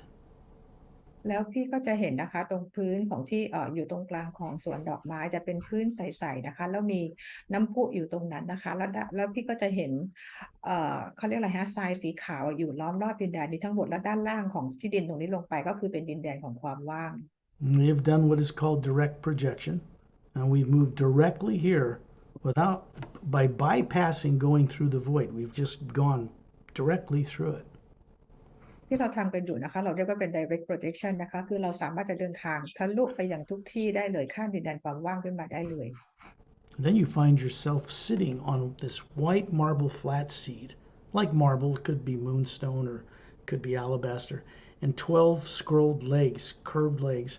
แล้วพี่ก็จะเห็นนะคะตรงพื้นของที่อยู่ตรงกลางของสวนดอกไม้จะเป็นพื้นใสๆนะคะแล้วมีน้ำพุอยู่ตรงนั้นนะคะแล้วพี่ก็จะเห็นเขาเรียกอะไรฮะทรายสีขาวอยู่ล้อมรอบดินแดนนี้ทั้งหมดแล้วด้านล่างของที่ดินตรงนี้ลงไปก็คือเป็นดินแดนของความว่าง And we have done what is called direct projection, and we've moved directly here by bypassing going through the void. We've just gone directly through it. ที่เราทำกันอยู่นะคะเราเรียกว่าเป็น direct projection นะคะคือเราสามารถจะเดินทางทะลุไปอย่างทุกที่ได้เลยข้ามดินแดนความว่างขึ้นมาได้เลย Then you find yourself sitting on this white marble flat seat, like marble, it could be moonstone or it could be alabaster, and 12 scrolled legs, curved legs,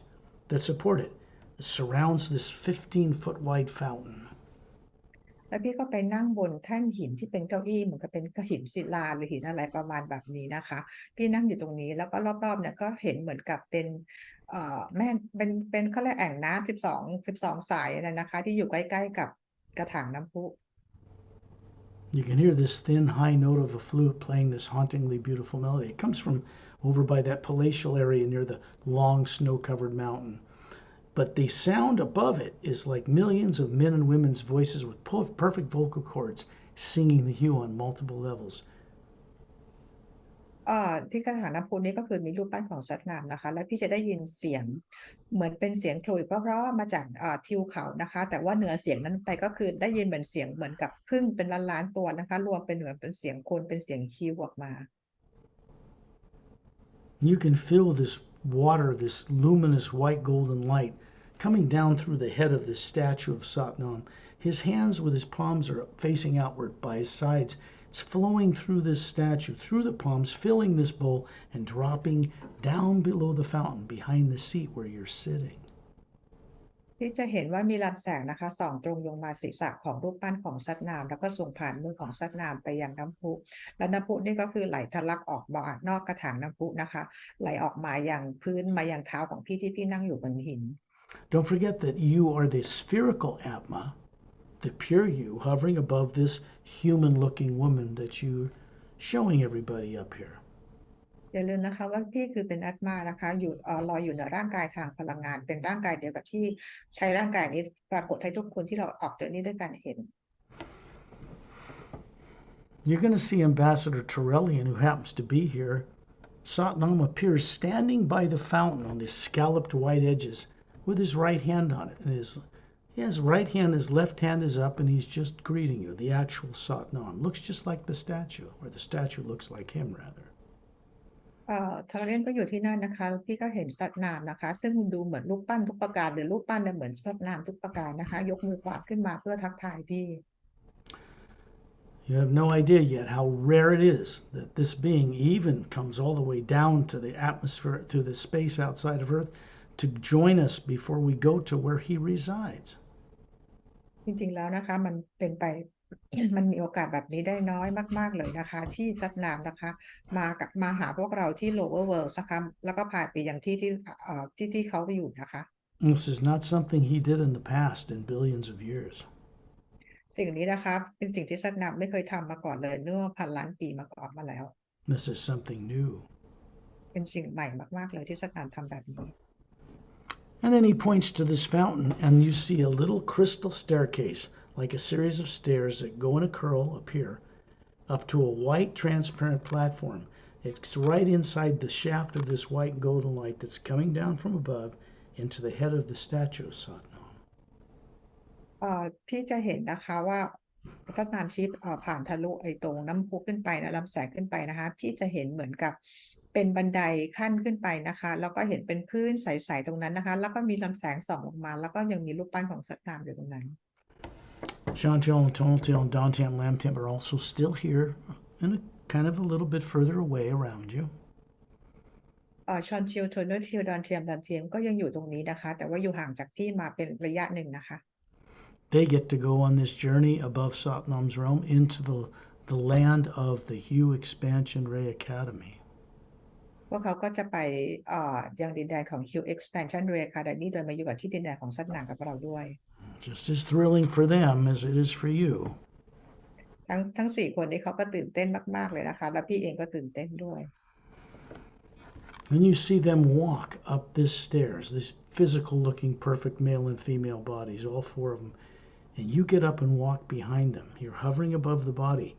that support it. It surrounds this 15-foot wide fountain. แล้วพี่ก็ไปนั่งบนแท่นหินที่เป็นเก้าอี้เหมือนกับเป็นหินศิลาหรือหินอะไรประมาณแบบนี้นะคะพี่นั่งอยู่ตรงนี้แล้วก็รอบๆเนี่ยก็เห็นเหมือนกับเป็นแม่เป็นเขาเรียกแอ่งน้ำ12สายนะคะที่อยู่ใกล้ๆกับกระถางน้ำพุ You can hear this thin, high note of a flute playing this hauntingly beautiful melody. It comes from over by that palatial area near the long, snow covered mountain. But the sound above it is like millions of men and women's voices with perfect vocal cords singing the hue on multiple levels. ที่กระถางน้ำพุนี้ก็คือมีรูปปั้นของสัตว์น้ำนะคะแล้วพี่จะได้ยินเสียงเหมือนเป็นเสียงขลุ่ยเพราะๆมาจากทิวเขานะคะแต่ว่าเหนือเสียงนั้นไปก็คือได้ยินเหมือนเสียงเหมือนกับผึ้งเป็นล้านๆตัวนะคะรวมเป็นเหมือนเป็นเสียงคนเป็นเสียงฮิวออกมา You can feel this water, this luminous white golden light coming down through the head of this statue of Satnam. His hands with his palms are facing outward by his sides. It's flowing through this statue, through the palms, filling this bowl and dropping down below the fountain behind the seat where you're sitting. ที่จะเห็นว่ามีลำแสงนะคะส่องตรงลงมาศีรษะของรูปปั้นของสัตว์น้ำแล้วก็ส่งผ่านมือของสัตว์น้ำไปยังน้ำพุและน้ำพุนี่ก็คือไหลทะลักออกมานอกกระถางน้ำพุนะคะไหลออกมาอย่างพื้นมายังเท้าของพี่ที่พี่นั่งอยู่บนหิน Don't forget that you are the spherical Atma, the pure you, hovering above this human-looking woman that you're showing everybody up here. อย่าลืมนะคะว่าพี่คือเป็นอาตมานะคะอยู่ลอยอยู่เหนือร่างกายทางพลังงานเป็นร่างกายเดียวกับที่ใช้ร่างกายนี้ปรากฏให้ทุกคนที่เราออกเจอนี้ด้วยกันเห็น You're going to see Ambassador Torellian, who happens to be here. Satnam appears standing by the fountain on the scalloped white edges with his right hand on it. And his right hand, his left hand is up, and he's just greeting you. The actual Satnam looks just like the statue, or the statue looks like him, rather. ทาร์เรนก็อยู่ที่นั่นนะคะพี่ก็เห็นสัตว์น้ำนะคะซึ่งดูเหมือนรูปปั้นทุกประการหรือรูปปั้นเนี่ยเหมือนสัตว์น้ำทุกประการนะคะยกมือขวาขึ้นมาเพื่อทักทายพี่ You have no idea yet how rare it is that this being even comes all the way down to the atmosphere, to the space outside of Earth, to join us before we go to where he resides. จริงๆแล้วนะคะมันเป็นไป มันมีโอกาสแบบนี้ได้น้อยมากๆเลยนะคะที่สัตว์น้ำนะคะมาหาพวกเราที่ lower world นะคะแล้วก็พาไปยังที่เขาไปอยู่นะคะ This is not something he did in the past in billions of years. สิ่งนี้นะคะเป็นสิ่งที่สัตว์น้ำไม่เคยทำมาก่อนเลยเมื่อพันล้านปีมาก่อนมาแล้ว This is something new. เป็นสิ่งใหม่มากๆเลยที่สัตว์น้ำทำแบบนี้ And then he points to this fountain, and you see a little crystal staircase, like a series of stairs that go in a curl up here, up to a white transparent platform. It's right inside the shaft of this white golden light that's coming down from above into the head of the statue of Satnam. พี่จะเห็นนะคะว่าสัตว์น้ำชิปผ่านทะลุไอ้ตรงน้ำพุขึ้นไปนะลำแสงขึ้นไปนะคะพี่จะเห็นเหมือนกับเป็นบันไดขั้นขึ้นไปนะคะแล้วก็เห็นเป็นพื้นใสๆตรงนั้นนะคะแล้วก็มีลำแสงส่องลงมาแล้วก็ยังมีรูปปั้นของสัตว์น้ำอยู่ตรงนั้น Chantel and Tonaltel and Dantam and Lamtam are also still here and kind of a little bit further away around you. ชอนชิลโทนเนอร์ทิลดอนเทียมดันเทียมก็ยังอยู่ตรงนี้นะคะแต่ว่าอยู่ห่างจากพี่มาเป็นระยะหนึ่งนะคะ They get to go on this journey above Satnam's realm into the land of the Hue Expansion Ray Academy. พวกเขาก็จะไปยังดินแดนของ Hill Expansion Ray Academy โดยมาอยู่กับที่ดินแดนของสัตว์น้ำกับเราด้วย Just as thrilling for them as it is for you. ทั้งสี่คนนี้เขาก็ตื่นเต้นมากๆเลยนะคะแล้วพี่เองก็ตื่นเต้นด้วย Then you see them walk up this stairs, these physical looking perfect male and female bodies, all four of them. And you get up and walk behind them. You're hovering above the body.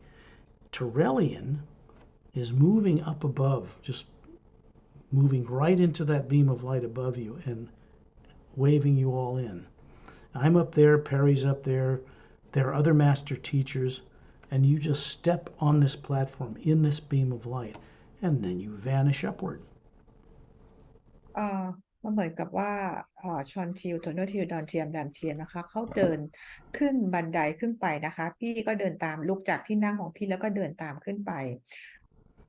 Torellian is moving up above, just moving right into that beam of light above you and waving you all in. I'm up there, Pari's up there, there are other master teachers, and you just step on this platform in this beam of light, and then you vanish upward. มันเหมือนกับว่าชอนทิวโทโนทิวดอนเทียมแรมเทียมนะคะเขาเดินขึ้นบันไดขึ้นไปนะคะพี่ก็เดินตามลุกจากที่นั่งของพี่แล้วก็เดินตามขึ้นไป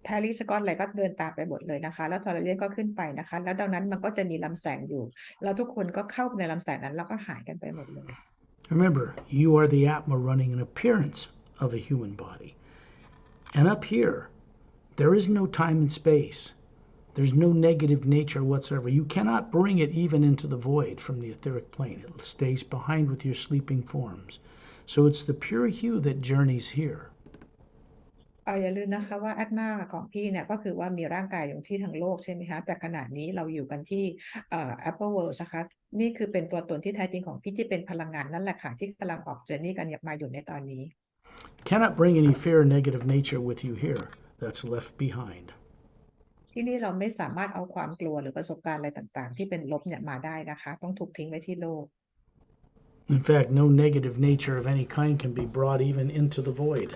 แพรรี่สกอตอะไรก็เดินตามไปหมดเลยนะคะแล้วทอร์เรียนก็ขึ้นไปนะคะแล้วดังนั้นมันก็จะมีลำแสงอยู่แล้วทุกคนก็เข้าในลำแสงนั้นแล้วก็หายกันไปหมดเลย Remember, you are the Atma running an appearance of a human body. And up here, there is no time and space. There's no negative nature whatsoever. You cannot bring it even into the void from the etheric plane. It stays behind with your sleeping forms. So it's the pure hue that journeys here. อย่าลืมนะคะว่าแอดมาของพี่เนี่ยก็คือว่ามีร่างกายอยู่ที่ทั้งโลกใช่ไหมคะแต่ขณะนี้เราอยู่กันที่Apple World นะคะนี่คือเป็นตัวตนที่แท้จริงของพี่ที่เป็นพลังงานนั่นแหละค่ะที่กำลังออกเจอร์นี่กันมาอยู่ในตอนนี้ Cannot bring any fear or negative nature with you here. That's left behind. ที่นี่เราไม่สามารถเอาความกลัวหรือประสบการณ์อะไรต่างๆที่เป็นลบเนี่ยมาได้นะคะต้องถูกทิ้งไว้ที่โลก In fact, no negative nature of any kind can be brought even into the void.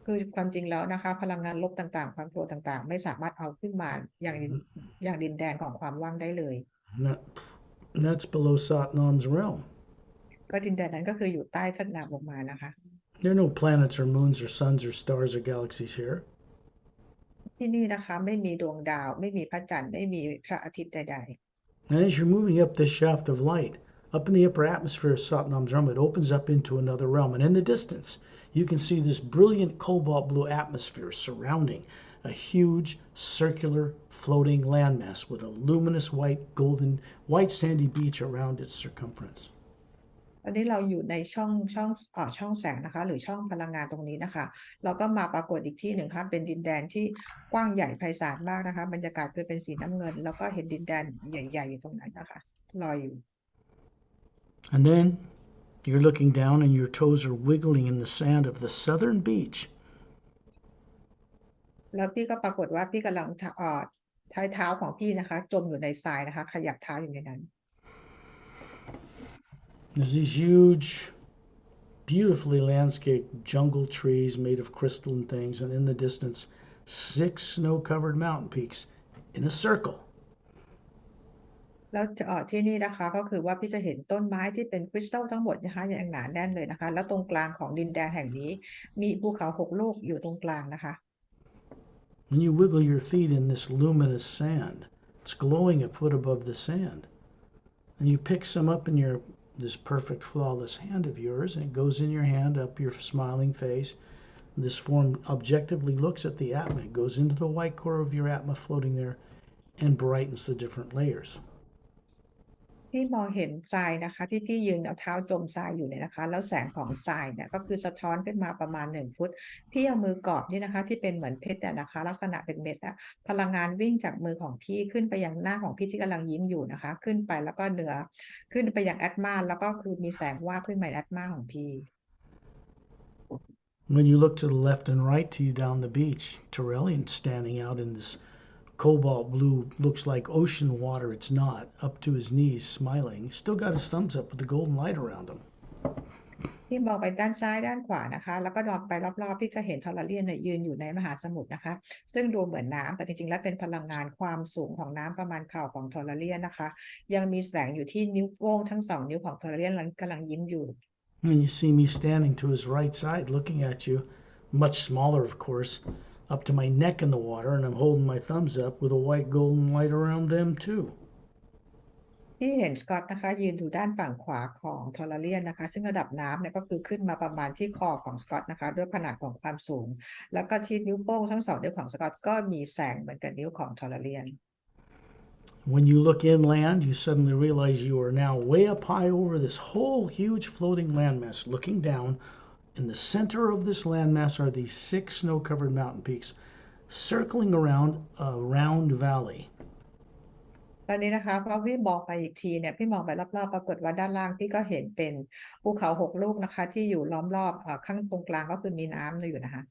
คือความจริงแล้วนะคะพลังงานลบต่างๆความกลัวต่างๆไม่สามารถเอาขึ้นมาอย่างดินแดนของความว่างได้เลย And that's below Satnam's realm. ก็ดินแดนนั้นก็คืออยู่ใต้ชั้นนามลงมานะคะ There are no planets or moons or suns or stars or galaxies here. ที่นี่นะคะไม่มีดวงดาวไม่มีพระจันทร์ไม่มีพระอาทิตย์ใด And as you're moving up this shaft of light, up in the upper atmosphere of Satnam's realm, it opens up into another realm. And in the distance, you can see this brilliant cobalt blue atmosphere surrounding a huge circular floating landmass with a luminous white sandy beach around its circumference. ๆตอนนี้เราอยู่ในช่องแสงนะคะหรือช่องพลังงานตรงนี้นะคะเราก็มาปรากฏอีกที่หนึ่งค่ะเป็นดินแดนที่กว้างใหญ่ไพศาลมากนะคะบรรยากาศคือเป็นสีน้ำเงินแล้วก็เห็นดินแดนใหญ่ๆอยู่ตรงนั้นนะคะลอยอยู่ And then you're looking down and your toes are wiggling in the sand of the southern beach. แล้วพี่ก็ปรากฏว่าพี่กำลังท้ายเท้าของพี่นะคะจมอยู่ในทรายนะคะขยับเท้าอยู่ในนั้น There's these huge, beautifully landscaped jungle trees made of crystalline things, and in the distance, 6 snow-covered mountain peaks in a circle. แล้วที่นี่นะคะก็คือว่าพี่จะเห็นต้นไม้ที่เป็นคริสตัลทั้งหมดนะคะอย่างหนาแน่นเลยนะคะแล้วตรงกลางของดินแดนแห่งนี้มีภูเขา6 ลูกอยู่ตรงกลางนะคะ When you wiggle your feet in this luminous sand, it's glowing a foot above the sand. And you pick some up in this perfect, flawless hand of yours, and it goes in your hand up your smiling face. This form objectively looks at the Atma. It goes into the white core of your Atma floating there and brightens the different layers. พี่มองเห็นทรายนะคะที่พี่ยืนเอาเท้าจมทรายอยู่เนี่ยนะคะแล้วแสงของทรายเนี่ยก็คือสะท้อนขึ้นมาประมาณ1 ฟุตพี่เอามือกอบนี่นะคะที่เป็นเหมือนเพชรนะคะลักษณะเป็นเม็ดอะพลังงานวิ่งจากมือของพี่ขึ้นไปยังหน้าของพี่ที่กำลังยิ้มอยู่นะคะขึ้นไปแล้วก็เหนือขึ้นไปยังแอตมาแล้วก็คือมีแสงว่าบขึ้นมาในแอตมาของพี่ When you look to the left and right to you down the beach, Torellian's standing out in this cobalt blue, looks like ocean water. It's not. Up to his knees, smiling. He's still got his thumbs up with the golden light around him. พี่มองไปด้านซ้ายด้านขวานะคะแล้วก็มองไปรอบๆพี่จะเห็นทอร์เรียนเนี่ยยืนอยู่ในมหาสมุทรนะคะซึ่งดูเหมือนน้ำแต่จริงๆแล้วเป็นพลังงานความสูงของน้ำประมาณเข่าของทอร์เรียนนะคะยังมีแสงอยู่ที่นิ้วโป้งทั้ง2 นิ้วของทอร์เรียนกำลังยิ้มอยู่ And you see me standing to his right side looking at you, much smaller, of course, up to my neck in the water, and I'm holding my thumbs up with a white golden light around them, too. พี่เห็นสกอตนะคะยืนอยู่ด้านฝั่งขวาของทอร์เรียนนะคะซึ่งระดับน้ำเนี่ยก็คือขึ้นมาประมาณที่คอของสกอตนะคะด้วยขนาดของความสูงแล้วก็ที่นิ้วโป้งทั้ง2 นิ้วของสกอตก็มีแสงเหมือนกับนิ้วของทอร์เรียน When you look inland, you suddenly realize you are now way up high over this whole huge floating landmass. Looking down, in the center of this landmass are these 6 snow-covered mountain peaks circling around a round valley. ตอนนี้นะคะพอพี่มองไปอีกทีเนี่ยพี่มองไปรอบๆปรากฏว่าด้านล่างพี่ก็เห็นเป็นภูเขา6 ลูกนะคะที่อยู่ล้อมรอบข้างตรงกลางก็คือมีน้ำอยู่นะคะ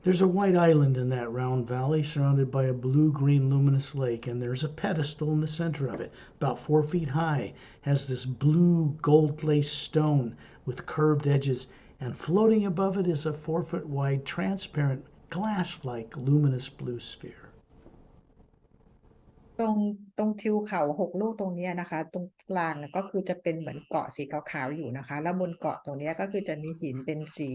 There's a white island in that round valley surrounded by a blue-green luminous lake, and there's a pedestal in the center of it, about 4 feet high, has this blue gold-laced stone with curved edges, and floating above it is a 4-foot wide, transparent, glass-like luminous blue sphere. ตรงตรงทิวเขา6 ลูกตรงเนี้ยนะคะตรงกลางน่ะก็คือจะเป็นเหมือนเกาะสีขาวๆอยู่นะคะแล้วบนเกาะตรงเนี้ยก็คือจะมีหินเป็นสี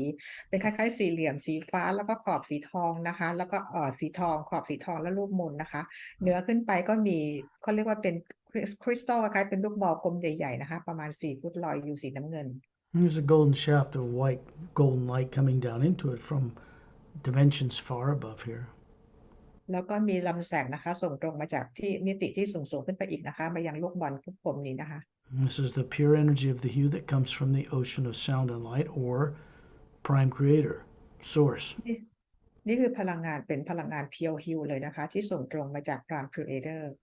เป็นคล้ายๆสี่เหลี่ยมสีฟ้าแล้วก็ขอบสีทองนะคะแล้วก็สีทองขอบสีทองแล้วรูปมนต์นะคะเหนือขึ้นไปก็มีเขาเรียกว่าเป็นคริสตัลคล้ายๆเป็นลูกบอลกลมใหญ่ๆนะคะประมาณ4 ฟุตลอยอยู่สีน้ำเงิน There's a golden shaft of white golden light coming down into it from dimensions far above here. แล้วก็มีลำแสงนะคะส่งตรงมาจากที่มิติที่สูงขึ้นไปอีกนะคะมายังลูกบอลลูกกลมนี้นะคะ This is the pure energy of the hue that comes from the ocean of sound and light, or prime creator, source. นี่นี่คือพลังงานเป็นพลังงานเพียวฮิวเลยนะคะที่ส่งตรงมาจากพรามครีเอเตอร์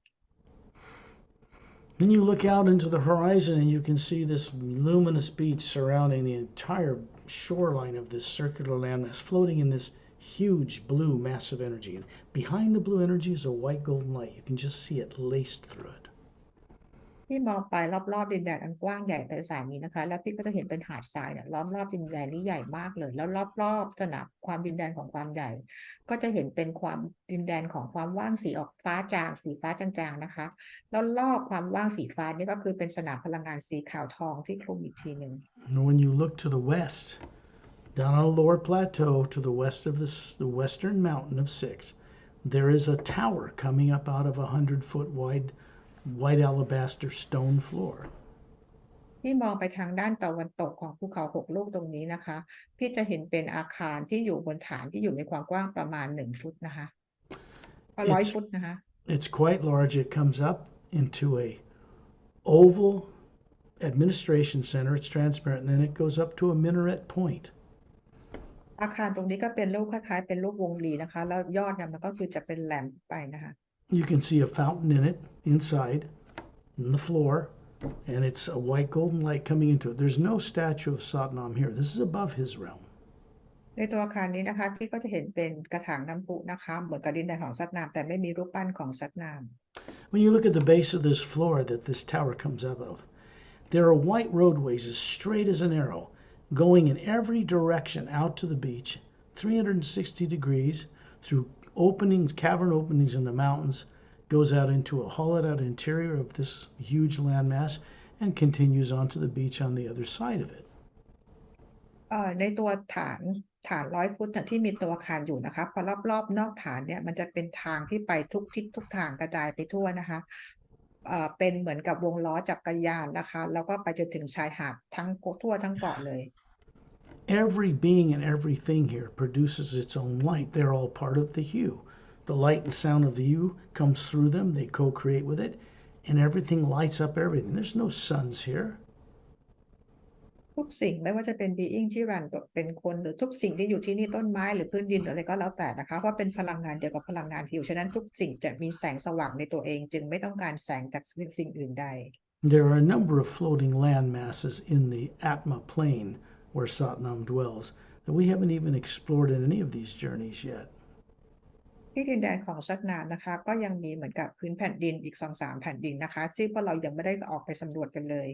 Then you look out into the horizon and you can see this luminous beach surrounding the entire shoreline of this circular landmass, floating in this huge blue massive energy. And behind the blue energy is a white golden light. You can just see it laced through it. ที่มองไปรอบๆดินแดนอันกว้างใหญ่ไพศาลนี้นะคะแล้วพี่ก็จะเห็นเป็นหาดทรายเนี่ยล้อมรอบดินแดนนี้ใหญ่มากเลยแล้วรอบๆสนามความดินแดนของความใหญ่ ก็จะเห็นเป็นความดินแดนของความว่างสีออกฟ้าจางสีฟ้าจางๆนะคะแล้วรอบความว่างสีฟ้านี่ก็คือเป็นสนามพลังงานสีขาวทองที่คลุมอีกทีหนึ่ง And when you look to the west, down on a lower plateau to the west of the western mountain of Six, there is a tower coming up out of a 100-foot wide white alabaster stone floor. ที่มองไปทางด้านตะวันตกของภูเขา6 ลูกตรงนี้นะคะพี่จะเห็นเป็นอาคารที่อยู่บนฐานที่อยู่ในความกว้างประมาณ1 ฟุตนะคะ100 ฟุตนะคะ It's quite large. It comes up into a oval administration center. It's transparent, and then it goes up to a minaret point. อาคารตรงนี้ก็เป็นรูปคล้ายๆเป็นรูปวงรีนะคะแล้วยอดเนี่ยมันก็คือจะเป็นแหลมไปนะคะ You can see a fountain in it inside, in the floor, and it's a white golden light coming into it. There's no statue of Satnam here. This is above his realm. ในตัวอาคารนี้นะคะพี่ก็จะเห็นเป็นกระถางน้ำพุนะคะเหมือนกับดินแดนของซัตนามแต่ไม่มีรูปปั้นของซัตนาม When you look at the base of this floor that this tower comes out of, there are white roadways as straight as an arrow going in every direction out to the beach, 360 degrees through openings, cavern openings in the mountains, goes out into a hollowed out interior of this huge landmass, and continues onto the beach on the other side of it. ในตัวฐาน100 ฟุตที่มีตัวอาคารอยู่นะคะพอรอบๆนอกฐานเนี่ยมันจะเป็นทางที่ไปทุกทิศทุกทางกระจายไปทั่วนะคะเป็นเหมือนกับวงล้อจักรยานนะคะแล้วก็ไปจนถึงชายหาดทั่วทั้งเกาะเลย Every being and everything here produces its own light. They're all part of the hue. The light and sound of the hue comes through them. They co-create with it, and everything lights up everything. There's no suns here. ทุกสิ่งไม่ว่าจะเป็น being ที่รันเป็นคนหรือทุกสิ่งที่อยู่ที่นี่ต้นไม้หรือพื้นดินหรืออะไรก็แล้วแต่นะคะเพราะเป็นพลังงานเดียวกับพลังงานฮิวฉะนั้นทุกสิ่งจะมีแสงสว่างในตัวเองจึงไม่ต้องการแสงจากสิ่งอื่นใด There are a number of floating land masses in the Atma plane where Satnam dwells that we haven't even explored in any of these journeys yet. ที่ดินแดนของซัตนามนะคะก็ยังมีเหมือนกับพื้นแผ่นดินอีก2-3 แผ่นดินนะคะซึ่งพวกเรายังไม่ได้ออกไปสำรวจกันเลย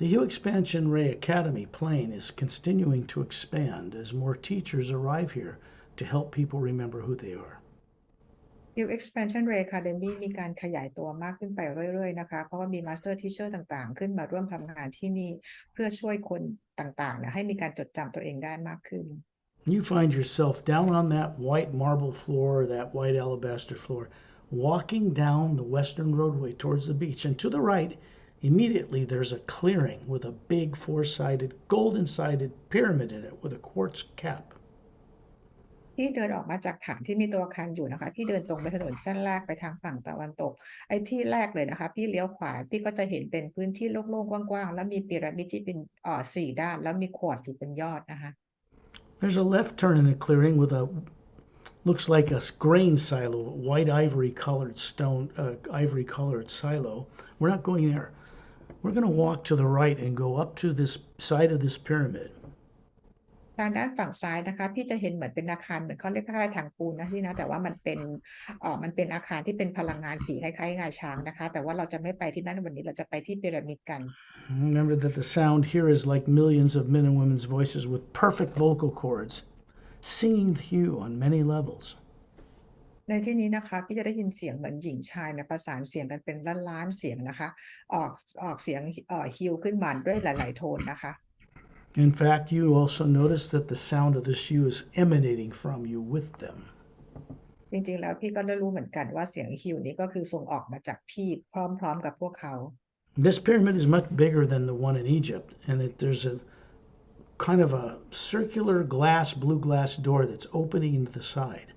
The Hue Expansion Ray Academy plane is continuing to expand as more teachers arrive here to help people remember who they are. New Expansion Ray Academy มีการขยายตัวมากขึ้นไปเรื่อยๆนะคะเพราะว่ามี Master Teacher ต่างๆขึ้นมาร่วมทำงานที่นี่เพื่อช่วยคนต่างๆให้มีการจดจำตัวเองได้มากขึ้น You find yourself down on that white marble floor, that white alabaster floor, walking down the western roadway towards the beach, and to the right, immediately there's a clearing with a big four-sided, golden-sided pyramid in it with a quartz cap. พี่เดินออกมาจากฐานที่มีตัวอาคารอยู่นะคะพี่เดินตรงไปถนนเส้นแรกไปทางฝั่งตะวันตกไอ้ที่แรกเลยนะคะพี่เลี้ยวขวาพี่ก็จะเห็นเป็นพื้นที่โล่งๆกว้างๆแล้วมีพีระมิดที่เป็น4 ด้านแล้วมีขวดอยู่เป็นยอดนะคะ There's a left turn in a clearing with a looks like a grain silo, a white ivory colored silo. We're not going there. We're going to walk to the right and go up to this side of this pyramid. ทางด้านฝั่งซ้ายนะคะพี่จะเห็นเหมือนเป็นอาคารเหมือนเขาเรียกคล้ายๆถังปูนนะพี่นะแต่ว่ามันเป็นอาคารที่เป็นพลังงานสีคล้ายๆงาช้างนะคะแต่ว่าเราจะไม่ไปที่นั่นวันนี้เราจะไปที่พีระมิดกัน Remember that the sound here is like millions of men and women's voices with perfect vocal cords, singing the hue on many levels. ในที่นี้นะคะพี่จะได้ยินเสียงเหมือนหญิงชายนะประสานเสียงกันเป็นล้านๆเสียงนะคะออกเสียงฮิวขึ้นมาด้วยหลายๆโทนนะคะ In fact, you also notice that the sound of the shoe is emanating from you with them. จริงๆแล้วพี่ก็ได้รู้เหมือนกันว่าเสียงฮิวนี้ก็คือส่งออกมาจากพี่พร้อมๆกับพวกเขา This pyramid is much bigger than the one in Egypt, and there's a kind of a circular blue glass door that's opening into the side.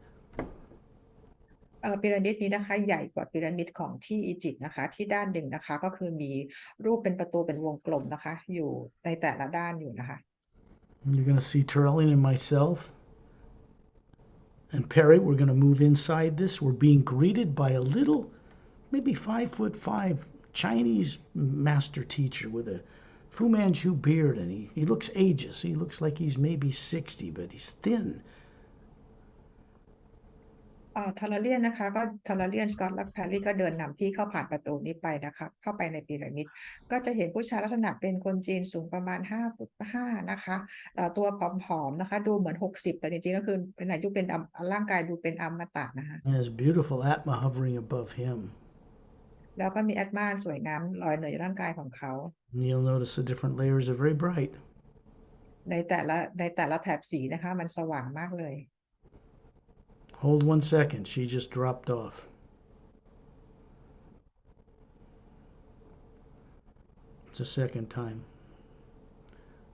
พีระมิดนี้นะคะใหญ่กว่าพีระมิดของที่อียิปต์นะคะที่ด้านหนึ่งนะคะก็คือมีรูปเป็นประตูเป็นวงกลมนะคะอยู่ในแต่ละด้านอยู่นะคะ You're going to see Turley and myself and Pari. We're going to move inside this. We're being greeted by a little, maybe 5'5" Chinese master teacher with a Fu Manchu beard, and he looks ageist. He looks like he's maybe 60, but he's thin. ทาราเลียนนะคะก็ทาราเลียนสกอตและแพรรี่ก็เดินนำพี่เข้าผ่านประตูนี้ไปนะคะเข้าไปในพีระมิดก็จะเห็นผู้ชายลักษณะเป็นคนจีนสูงประมาณ5'5" นะคะตัวผอมๆนะคะดูเหมือน60แต่จริงๆก็คือเป็นอายุเป็นร่างกายดูเป็นอมตะนะคะ And there's beautiful Atma hovering above him. แล้วก็มีแอดมาสวยงามลอยเหนือร่างกายของเขา And you'll notice the different layers are very bright. ในแต่ละแถบสีนะคะมันสว่างมากเลย Hold 1 second. She just dropped off. It's the second time.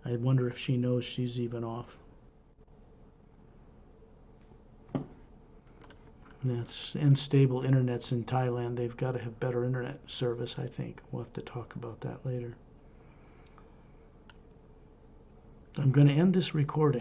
I wonder if she knows she's even off. That's unstable internets in Thailand. They've got to have better internet service, I think. We'll have to talk about that later. I'm going to end this recording.